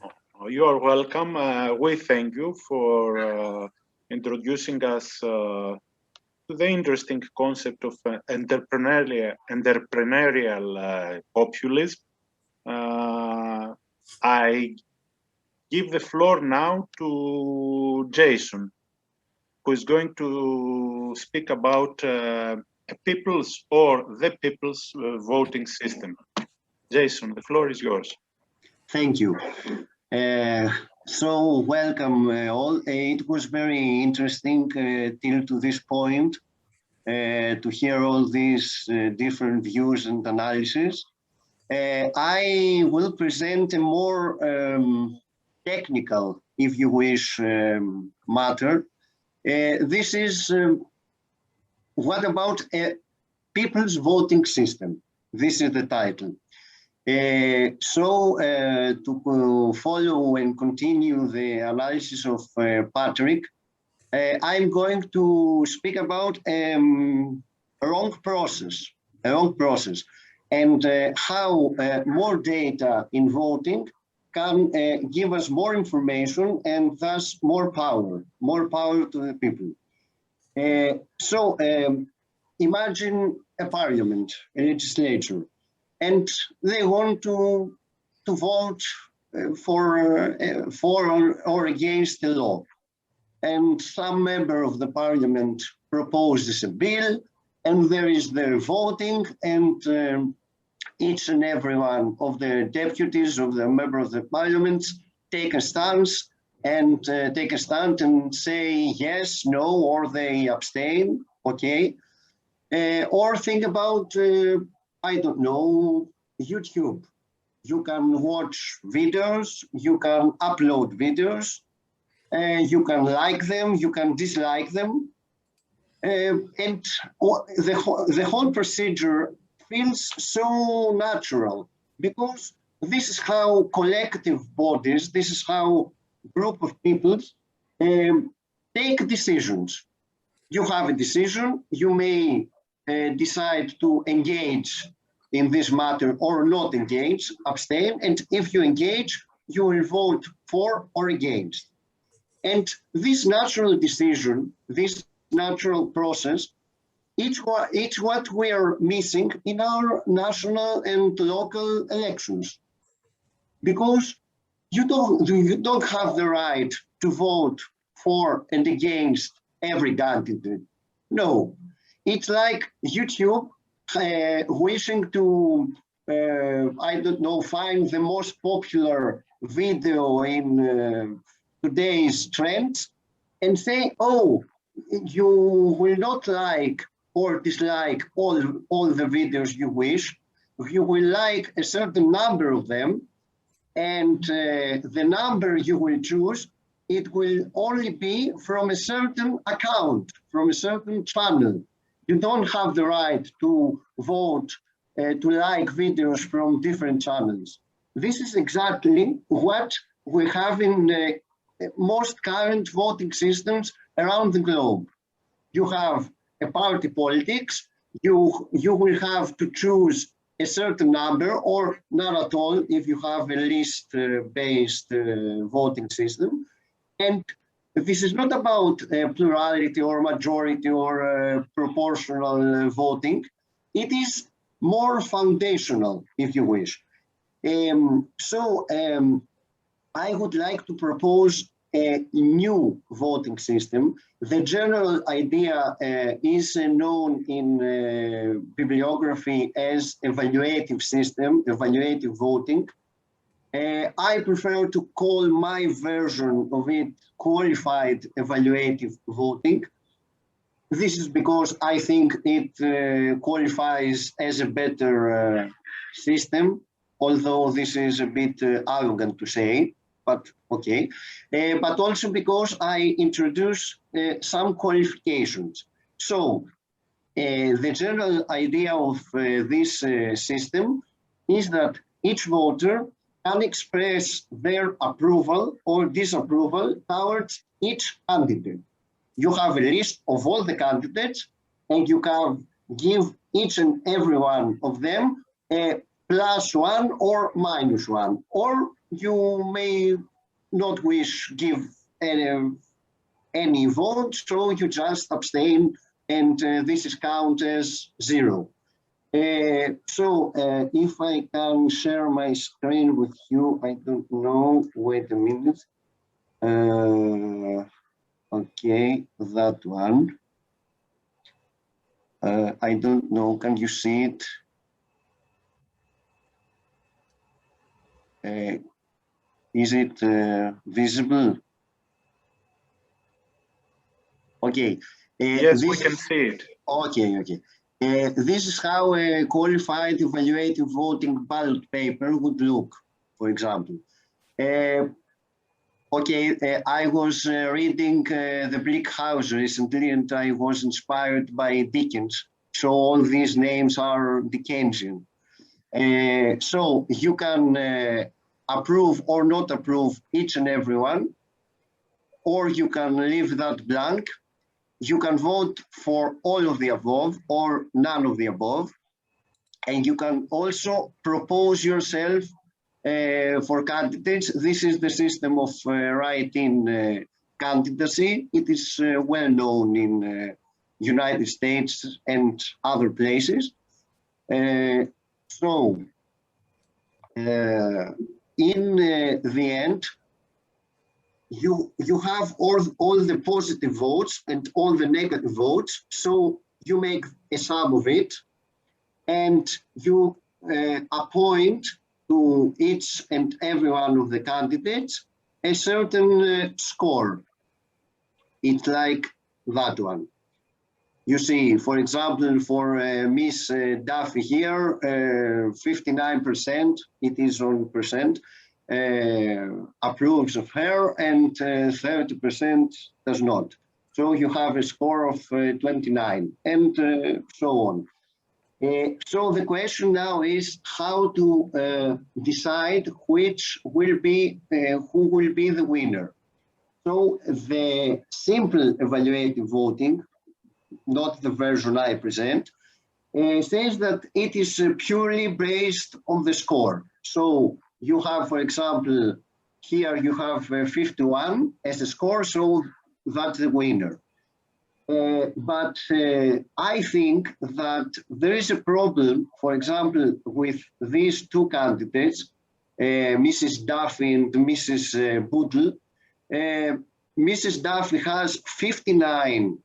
Speaker 2: You are welcome. We thank you for introducing us to the interesting concept of entrepreneurial populism. I give the floor now to Jason, who is going to speak about people's or the people's voting system. Jason, the floor is yours.
Speaker 7: Thank you. So welcome all. It was very interesting till to this point to hear all these different views and analysis. I will present a more technical, if you wish, matter. This is what about a people's voting system? This is the title. To follow and continue the analysis of Patrik, I'm going to speak about a wrong process, and how more data in voting can give us more information and thus more power to the people. Imagine a parliament, a legislature, and they want to vote for or against the law. And some member of the parliament proposes a bill, and there is the voting, and each and every one of the deputies of the member of the parliament take a stance and say yes, no, or they abstain, okay? Or think about, I don't know, YouTube. You can watch videos, you can upload videos, you can like them, you can dislike them. And the whole procedure feels so natural, because this is how collective bodies, this is how group of people take decisions. You have a decision, you may decide to engage in this matter or not engage, abstain, and if you engage, you will vote for or against. And this natural decision, this natural process, it's what we are missing in our national and local elections. Because you don't have the right to vote for and against every candidate. No, it's like YouTube wishing to, I don't know, find the most popular video in today's trends and say, oh, you will not like or dislike all the videos you wish. You will like a certain number of them, and the number you will choose, it will only be from a certain account, from a certain channel. You don't have the right to vote, to like videos from different channels. This is exactly what we have in most current voting systems around the globe. You have a party politics, you will have to choose a certain number or not at all if you have a list-based voting system. And this is not about plurality or majority or proportional voting. It is more foundational, if you wish. I would like to propose a new voting system. The general idea is known in bibliography as evaluative system, evaluative voting. I prefer to call my version of it qualified evaluative voting. This is because I think it qualifies as a better system, although this is a bit arrogant to say, but okay. But also because I introduce some qualifications. So the general idea of this system is that each voter can express their approval or disapproval towards each candidate. You have a list of all the candidates and you can give each and every one of them a +1 or -1, or you may not wish give any vote, so you just abstain and this is counted as 0. If I can share my screen with you, I don't know, wait a minute. Okay, that one. I don't know, can you see it? Is it visible? Okay.
Speaker 2: Yes, we can see it.
Speaker 7: Okay, okay. This is how a qualified evaluative voting ballot paper would look, for example. I was reading The Bleak House recently and I was inspired by Dickens. So all these names are Dickensian. So you can approve or not approve each and every one, or you can leave that blank. You can vote for all of the above or none of the above. And you can also propose yourself for candidates. This is the system of write-in candidacy. It is well known in United States and other places. In the end, you have all the positive votes and all the negative votes. So you make a sum of it and you appoint to each and every one of the candidates a certain score. It's like that one. You see, for example, for Miss Duffy here, 59%, it is on percent, approves of her and 30% does not. So you have a score of 29 and so on. So the question now is how to decide who will be the winner. So the simple evaluative voting, not the version I present, says that it is purely based on the score. So you have, for example, here you have 51 as a score, so that's the winner. But I think that there is a problem, for example, with these two candidates, Mrs. Duffy and Mrs. Boodle. Mrs. Duffy has 59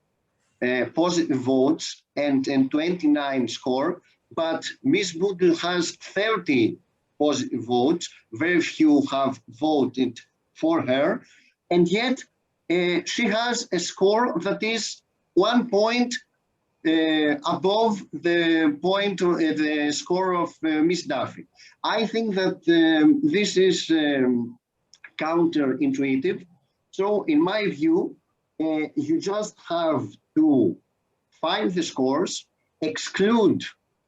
Speaker 7: positive votes and 29 score, but Ms. Boodle has 30 positive votes. Very few have voted for her, and yet she has a score that is 1 point above the point, the score of Miss Duffy. I think that this is counterintuitive. So in my view, you just have to find the scores, exclude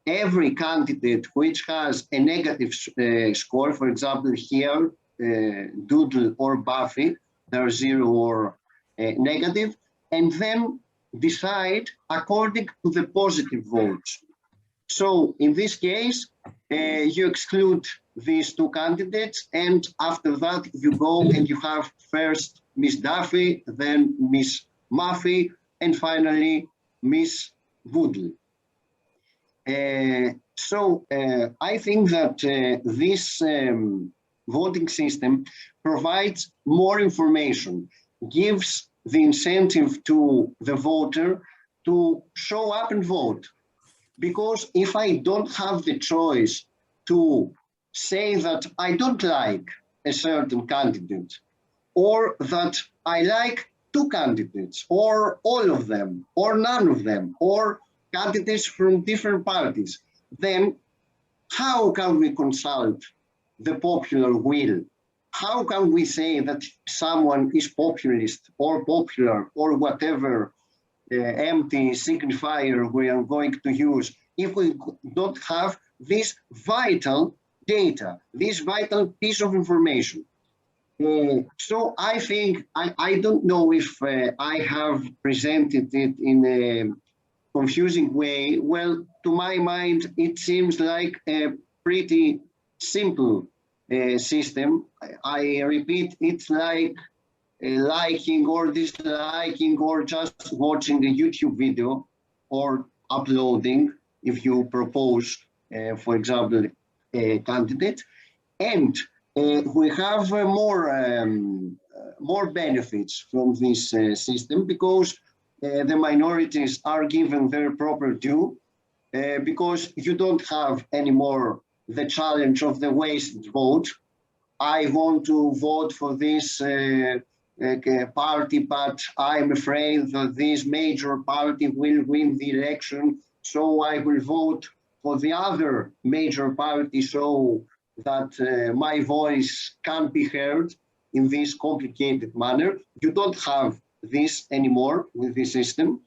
Speaker 7: every candidate which has a negative score. For example, here, Doodle or Buffy, they're 0 or negative, and then decide according to the positive votes. So in this case, you exclude these two candidates, and after that you go and you have first Miss Duffy, then Miss Muffy, and finally Miss Woodley. So I think that this voting system provides more information, gives the incentive to the voter to show up and vote. Because if I don't have the choice to say that I don't like a certain candidate, or that I like two candidates, or all of them, or none of them, or candidates from different parties, then how can we consult the popular will? How can we say that someone is populist or popular or whatever empty signifier we are going to use if we don't have this vital data, this vital piece of information? So I think, I don't know if I have presented it in a confusing way. Well, to my mind, it seems like a pretty simple system. I repeat, it's like liking or disliking or just watching a YouTube video or uploading if you propose, for example, a candidate. And we have more benefits from this system because the minorities are given their proper due, because you don't have anymore the challenge of the wasted vote. I want to vote for this party, but I'm afraid that this major party will win the election, so I will vote for the other major party so that my voice can't be heard in this complicated manner. You don't have this anymore with this system.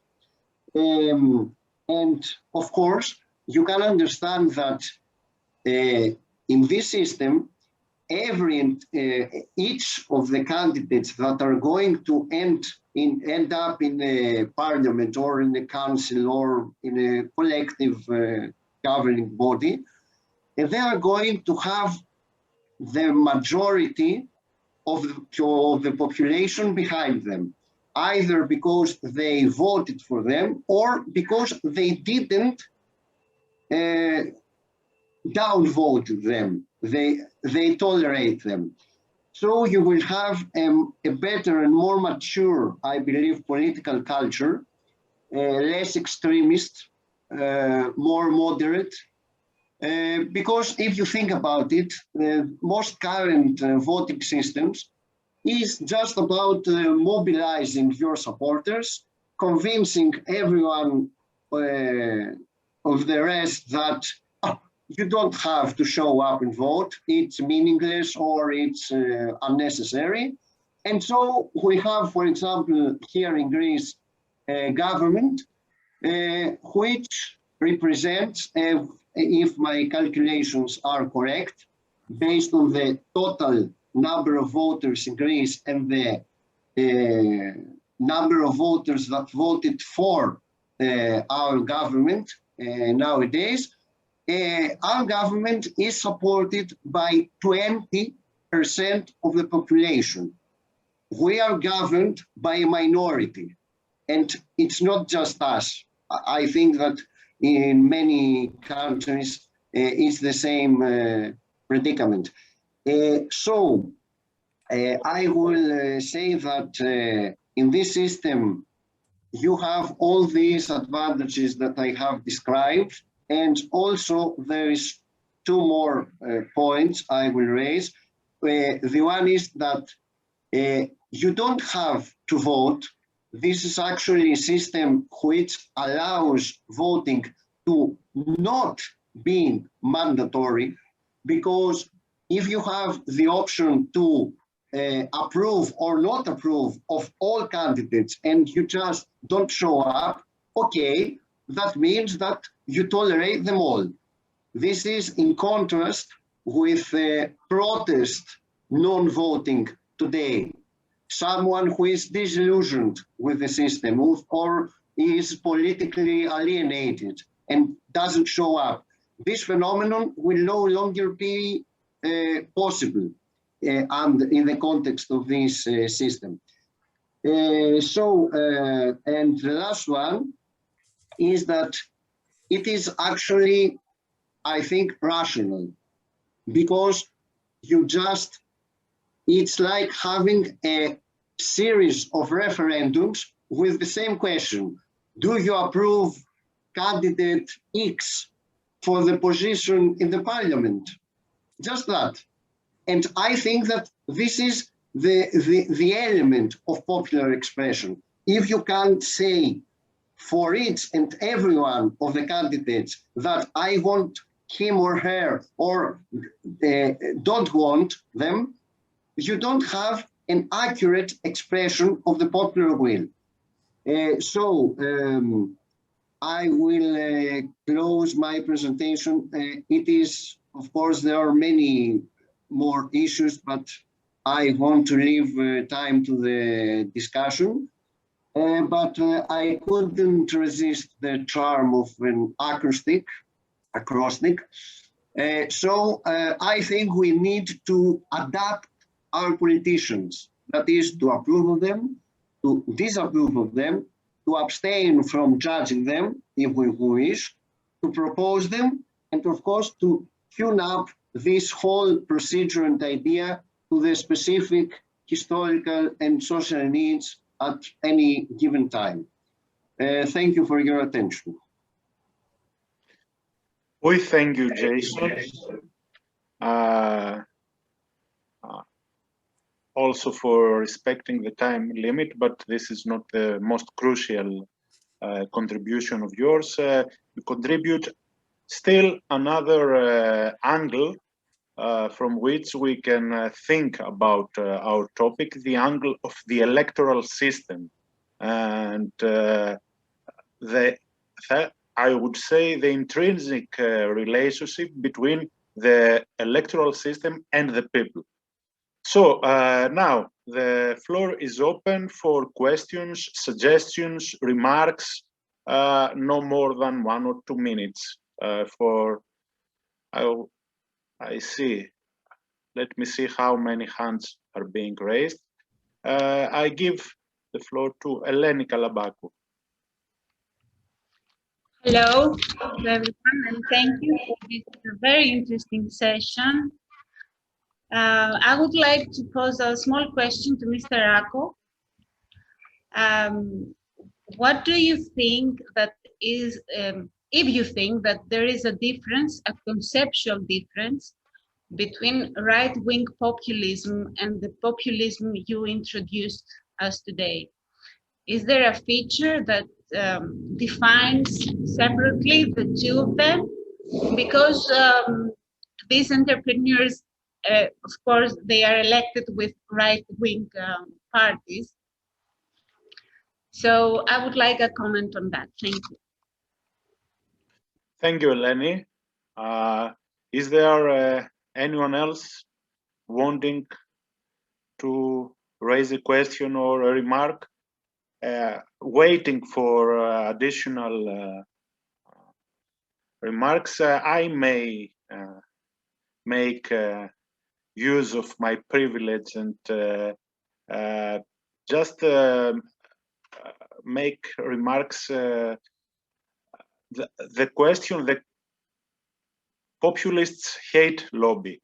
Speaker 7: And of course, you can understand that in this system, each of the candidates that are going to end up in a parliament or in a council or in a collective governing body, they are going to have the majority of the population behind them, either because they voted for them or because they didn't downvote them. They tolerate them. So you will have a better and more mature, I believe, political culture, less extremist, more moderate. Because if you think about it, most current voting systems is just about mobilizing your supporters, convincing everyone of the rest that you don't have to show up and vote, it's meaningless or it's unnecessary. And so we have, for example, here in Greece, a government which represents, if my calculations are correct, based on the total number of voters in Greece and the number of voters that voted for our government nowadays, our government is supported by 20% of the population. We are governed by a minority, and it's not just us. I think that in many countries it's the same predicament. So I will say that in this system you have all these advantages that I have described, and also there is two more points I will raise. The one is that you don't have to vote this is actually a system which allows voting to not be mandatory, because if you have the option to approve or not approve of all candidates and you just don't show up, okay, that means that you tolerate them all. This is in contrast with protest non-voting today. Someone who is disillusioned with the system or is politically alienated and doesn't show up. This phenomenon will no longer be possible and in the context of this system. And the last one is that it is actually, I think, rational, because it's like having a series of referendums with the same question. Do you approve candidate X for the position in the parliament? Just that. And I think that this is the element of popular expression. If you can't say for each and every one of the candidates that I want him or her or don't want them, you don't have an accurate expression of the popular will. I will close my presentation. It is, of course, there are many more issues, but I want to leave time to the discussion. But I couldn't resist the charm of an acrostic. I think we need to adapt our politicians, that is, to approve of them, to disapprove of them, to abstain from judging them, if we wish, to propose them, and of course to tune up this whole procedure and idea to the specific historical and social needs at any given time. Thank you for your attention.
Speaker 2: We thank you, Jason. Also for respecting the time limit, but this is not the most crucial contribution of yours. You contribute still another angle from which we can think about our topic, the angle of the electoral system. And I would say the intrinsic relationship between the electoral system and the people. So now the floor is open for questions, suggestions, remarks, no more than 1 or 2 minutes I see. Let me see how many hands are being raised. I give the floor to Eleni Kalambakou.
Speaker 8: Hello to everyone, and thank you for this very interesting session. I would like to pose a small question to Mr. Rako. What do you think that is, if you think that there is a difference, a conceptual difference between right-wing populism and the populism you introduced us today? Is there a feature that defines separately the two of them? Because these entrepreneurs, of course, they are elected with right-wing parties. So I would like a comment on that. Thank you.
Speaker 2: Thank you, Eleni. Is there anyone else wanting to raise a question or a remark? Waiting for additional remarks, I may make use of my privilege and just make remarks. The question, the populists hate lobby.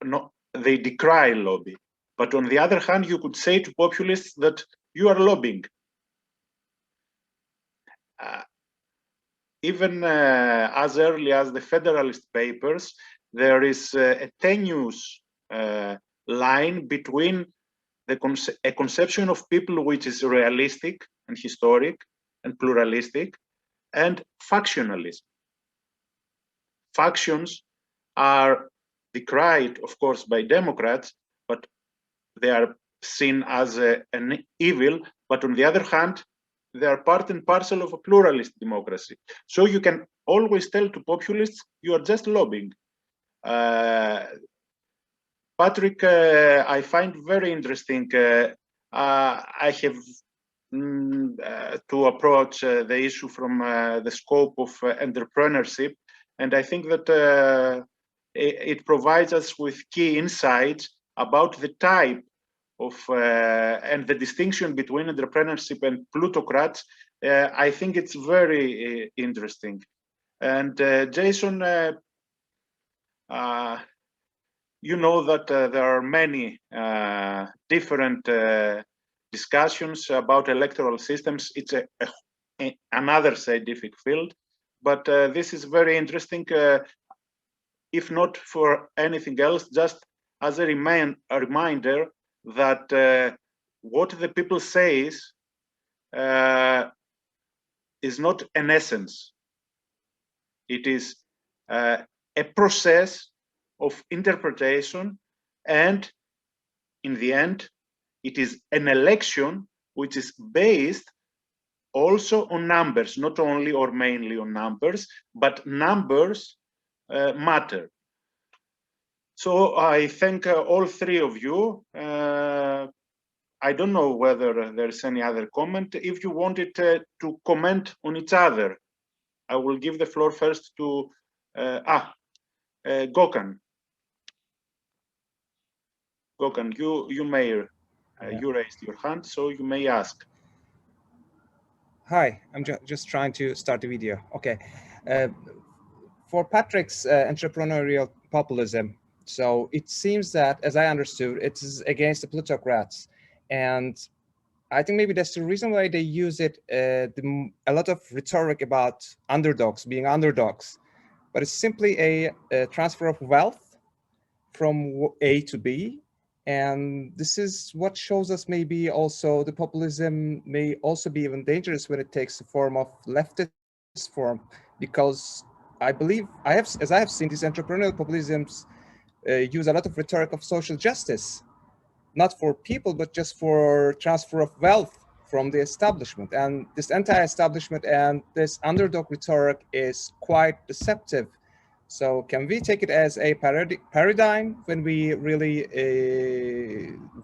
Speaker 2: No, they decry lobby. But on the other hand, you could say to populists that you are lobbying. Even as early as the Federalist Papers, there is a tenuous line between a conception of people which is realistic and historic and pluralistic, and factionalism. Factions are decried, of course, by Democrats, but they are seen as an evil. But on the other hand, they are part and parcel of a pluralist democracy. So you can always tell to populists, you are just lobbying. Patrik, I find very interesting. I have to approach the issue from the scope of entrepreneurship, and I think that it provides us with key insights about the type of and the distinction between entrepreneurship and plutocrats. I think it's very interesting. And Jason, you know that there are many different discussions about electoral systems. It's another scientific field, but this is very interesting, if not for anything else, just as a reminder that what the people says is not an essence. It is a process of interpretation, and in the end, it is an election which is based also on numbers, not only or mainly on numbers, but numbers matter. So I thank all three of you. I don't know whether there's any other comment. If you wanted to comment on each other, I will give the floor first to Gökhan. Gökhan, you may you raised your hand, so you may ask.
Speaker 9: Hi, I'm just trying to start the video. Okay, for Patrik's entrepreneurial populism, so it seems that, as I understood, it is against the plutocrats, and I think maybe that's the reason why they use it. A lot of rhetoric about underdogs being underdogs, but it's simply a transfer of wealth from A to B. And this is what shows us maybe also the populism may also be even dangerous when it takes the form of leftist form, because I believe as I have seen, these entrepreneurial populisms use a lot of rhetoric of social justice, not for people, but just for transfer of wealth from the establishment. And this anti-establishment and this underdog rhetoric is quite deceptive. So can we take it as a paradigm when we really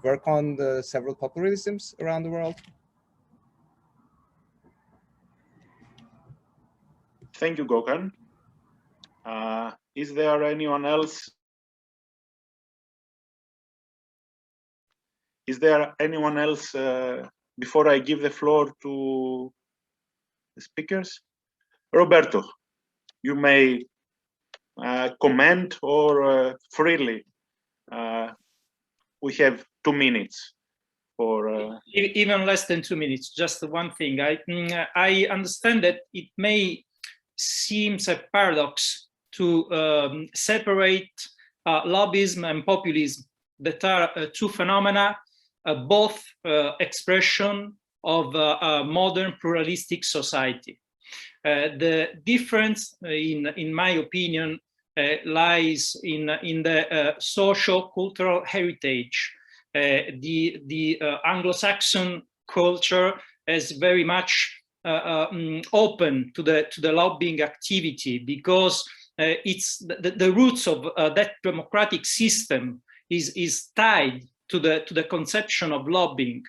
Speaker 9: work on the several populisms around the world?
Speaker 2: Thank you, Gökhan. Is there anyone else? Is there anyone else before I give the floor to the speakers? Roberto, you may comment or freely. We have 2 minutes for
Speaker 3: even less than 2 minutes. Just one thing. I understand that it may seem a paradox to separate lobbyism and populism, that are two phenomena, both expression of a modern pluralistic society. The difference, in my opinion, lies in the socio-cultural heritage. The Anglo-Saxon culture is very much open to the lobbying activity, because it's the roots of that democratic system is tied to the conception of lobbying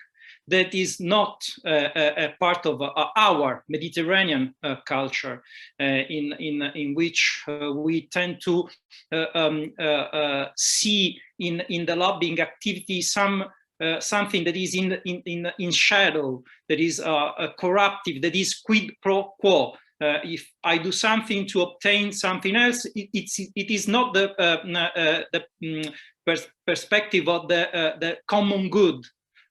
Speaker 3: that is not a part of our Mediterranean culture, in which we tend to see in the lobbying activity something that is in shadow, that is corruptive, that is quid pro quo. If I do something to obtain something else, it is not the perspective of the common good,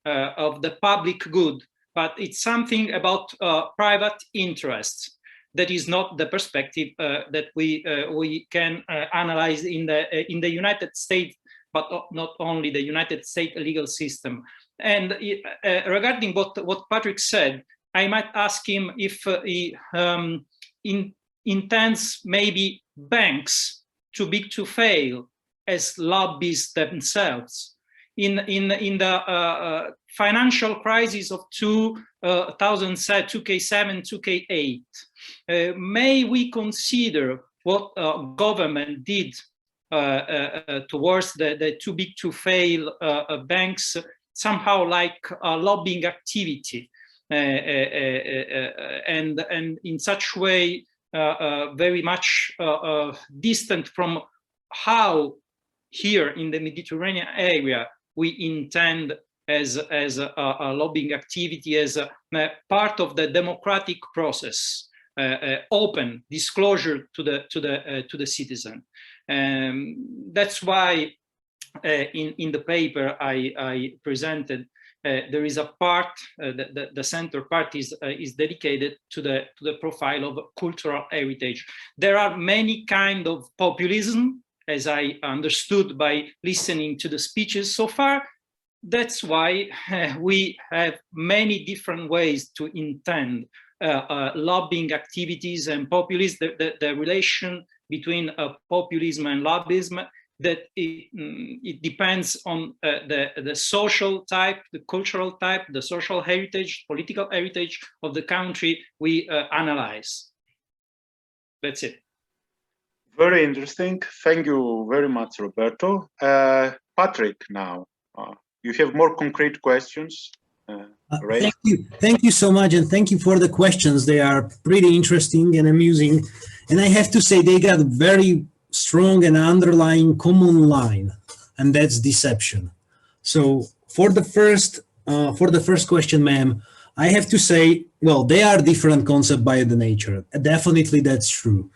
Speaker 3: of the public good, but it's something about private interests. That is not the perspective that we can analyze in the United States, but not only the United States legal system. And regarding what Patrik said, I might ask him if he intends maybe banks too big to fail as lobbies themselves. In the financial crisis of 2007, 2008, may we consider what government did towards the too big to fail banks somehow like lobbying activity, and in such way very much distant from how here in the Mediterranean area we intend as a lobbying activity, as a part of the democratic process, open disclosure to the citizen. That's why in the paper I presented, there is a part, the center part is dedicated to the profile of cultural heritage. There are many kinds of populism, as I understood by listening to the speeches so far. That's why we have many different ways to intend lobbying activities and populism, the relation between populism and lobbyism, that it depends on the social type, the cultural type, the social heritage, political heritage of the country we analyze. That's it.
Speaker 2: Very interesting. Thank you very much, Roberto. Patrik, now, you have more concrete questions. Right?
Speaker 6: Thank you so much, and thank you for the questions. They are pretty interesting and amusing, and I have to say they got very strong and underlying common line, and that's deception. So for the first question, ma'am, I have to say, well, they are different concepts by the nature. Definitely, that's true.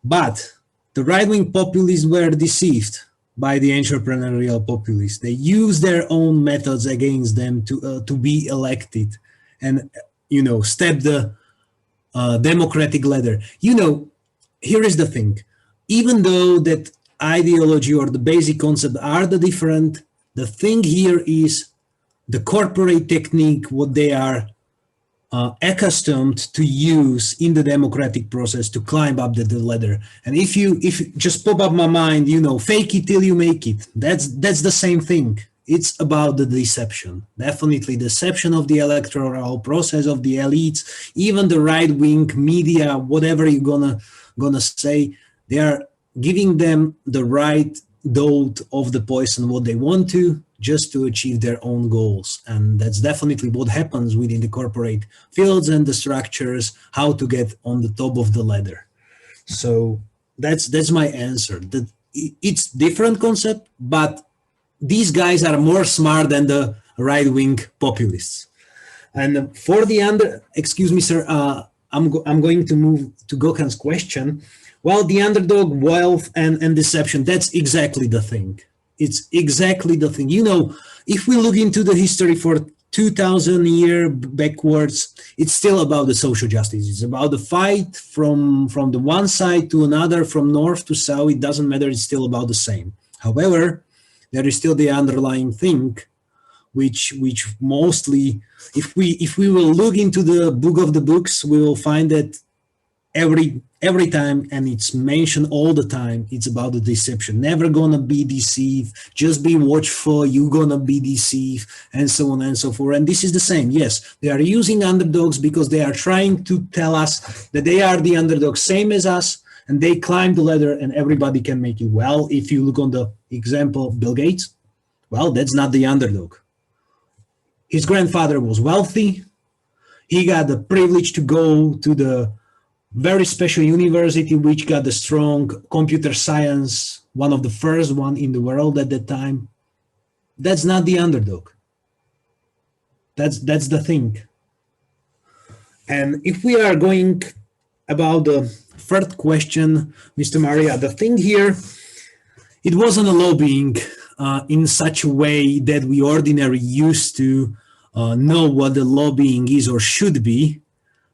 Speaker 6: But the right-wing populists were deceived by the entrepreneurial populists. They used their own methods against them to be elected and, you know, step the democratic ladder. You know, here is the thing. Even though that ideology or the basic concept are the different, the thing here is the corporate technique, what they are accustomed to use in the democratic process to climb up the ladder. And if you just pop up my mind, you know, fake it till you make it. That's the same thing. It's about the deception. Definitely deception of the electoral process, of the elites, even the right-wing media, whatever you're gonna say. They are giving them the right dose of the poison, what they want to, just to achieve their own goals. And that's definitely what happens within the corporate fields and the structures, how to get on the top of the ladder. So that's my answer. It's different concept, but these guys are more smart than the right-wing populists. And for the excuse me, sir, I'm going to move to Gökhan's question. Well, the underdog, wealth, and deception, that's exactly the thing. It's exactly the thing. You know, if we look into the history for 2,000 years backwards, it's still about the social justice. It's about the fight from the one side to another, from north to south. It doesn't matter. It's still about the same. However, there is still the underlying thing, which mostly, if we will look into the book of the books, we will find that every time, and it's mentioned all the time, it's about the deception. Never gonna be deceived, just be watchful, you're gonna be deceived, and so on and so forth. And this is the same. Yes, they are using underdogs because they are trying to tell us that they are the underdogs, same as us, and they climb the ladder and everybody can make it. Well, if you look on the example of Bill Gates, well, that's not the underdog. His grandfather was wealthy. He got the privilege to go to the very special university, which got a strong computer science, one of the first one in the world at that time. That's not the underdog. That's the thing. And if we are going about the third question, Mr. Maria, the thing here, it wasn't a lobbying in such a way that we ordinarily used to know what the lobbying is or should be.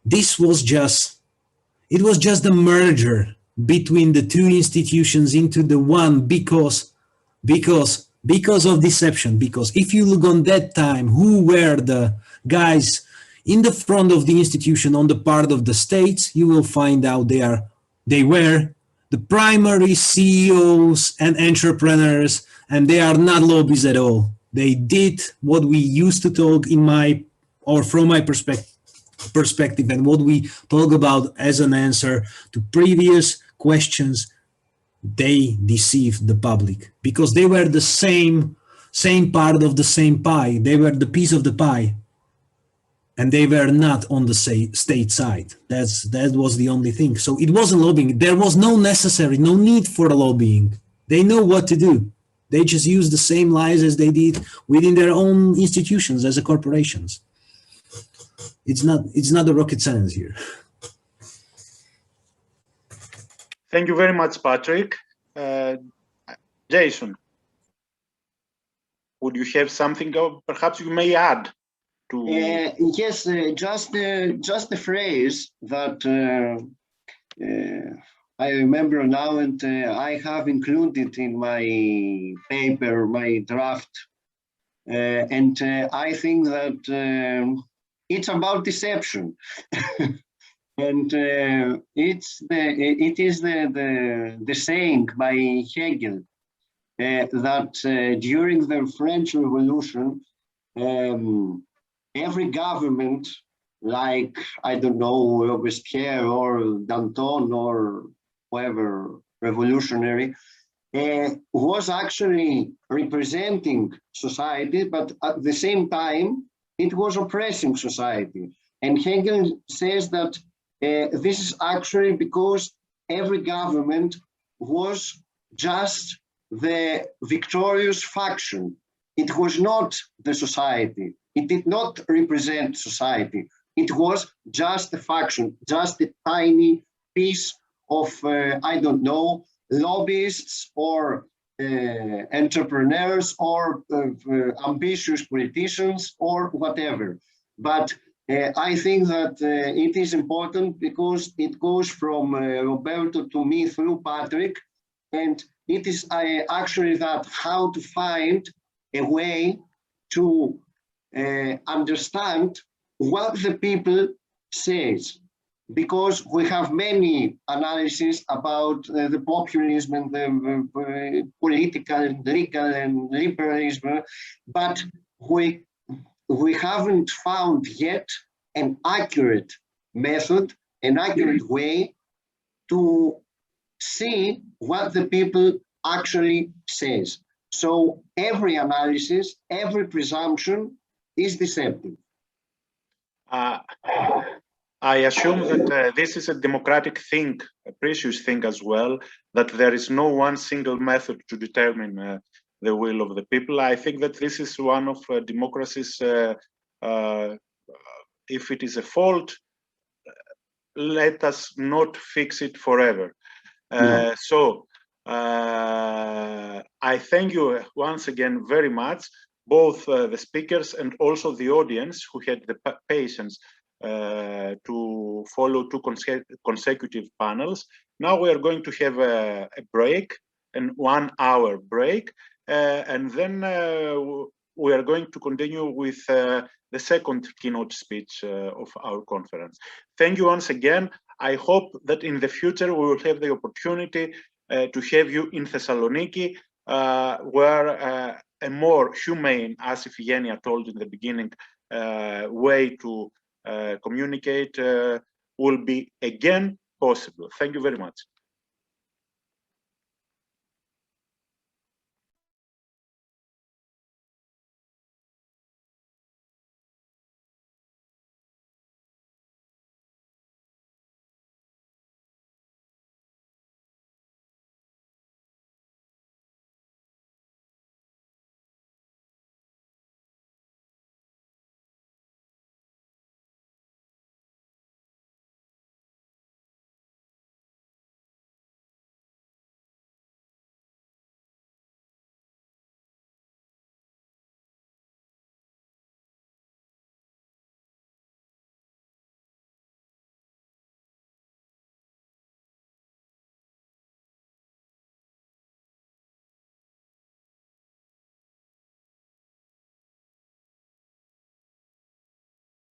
Speaker 6: This was just it was just the merger between the two institutions into the one because because of deception. Because if you look on that time, who were the guys in the front of the institution on the part of the states, you will find out they were the primary CEOs and entrepreneurs, and they are not lobbyists at all. They did what we used to talk from my perspective, and what we talk about as an answer to previous questions. They deceived the public because they were the same part of the same pie. They were the piece of the pie, and they were not on the state side. That was the only thing. So it wasn't lobbying. There was no need for lobbying. They know what to do. They just use the same lies as they did within their own institutions as a corporations. It's not a rocket science here.
Speaker 2: Thank you very much, Patrik. Jason, would you have something perhaps you may add to?
Speaker 7: Yes, just a phrase that I remember now, and I have included in my paper, my draft, and I think that it's about deception. And it is the saying by Hegel that during the French Revolution, every government, like, I don't know, Robespierre or Danton or whoever revolutionary, was actually representing society, but at the same time, it was oppressing society. And Hegel says that this is actually because every government was just the victorious faction. It was not the society. It did not represent society. It was just a faction, just a tiny piece of, I don't know, lobbyists or entrepreneurs or ambitious politicians or whatever. But I think that it is important because it goes from Roberto to me through Patrik, and it is actually that how to find a way to understand what the people says, because we have many analyses about the populism and the political and legal and liberalism, but we haven't found yet an accurate method, an accurate way to see what the people actually says. So every analysis, every presumption is deceptive.
Speaker 2: I assume that this is a democratic thing, a precious thing as well, that there is no one single method to determine the will of the people. I think that this is one of democracy's, if it is a fault, let us not fix it forever. So I thank you once again very much, both the speakers and also the audience who had the patience to follow two consecutive panels. Now we are going to have a break, a 1 hour break, and then we are going to continue with the second keynote speech of our conference. Thank you once again. I hope that in the future we will have the opportunity to have you in Thessaloniki, where a more humane, as Iphigenia told in the beginning, way to communicate will be again possible. Thank you very much.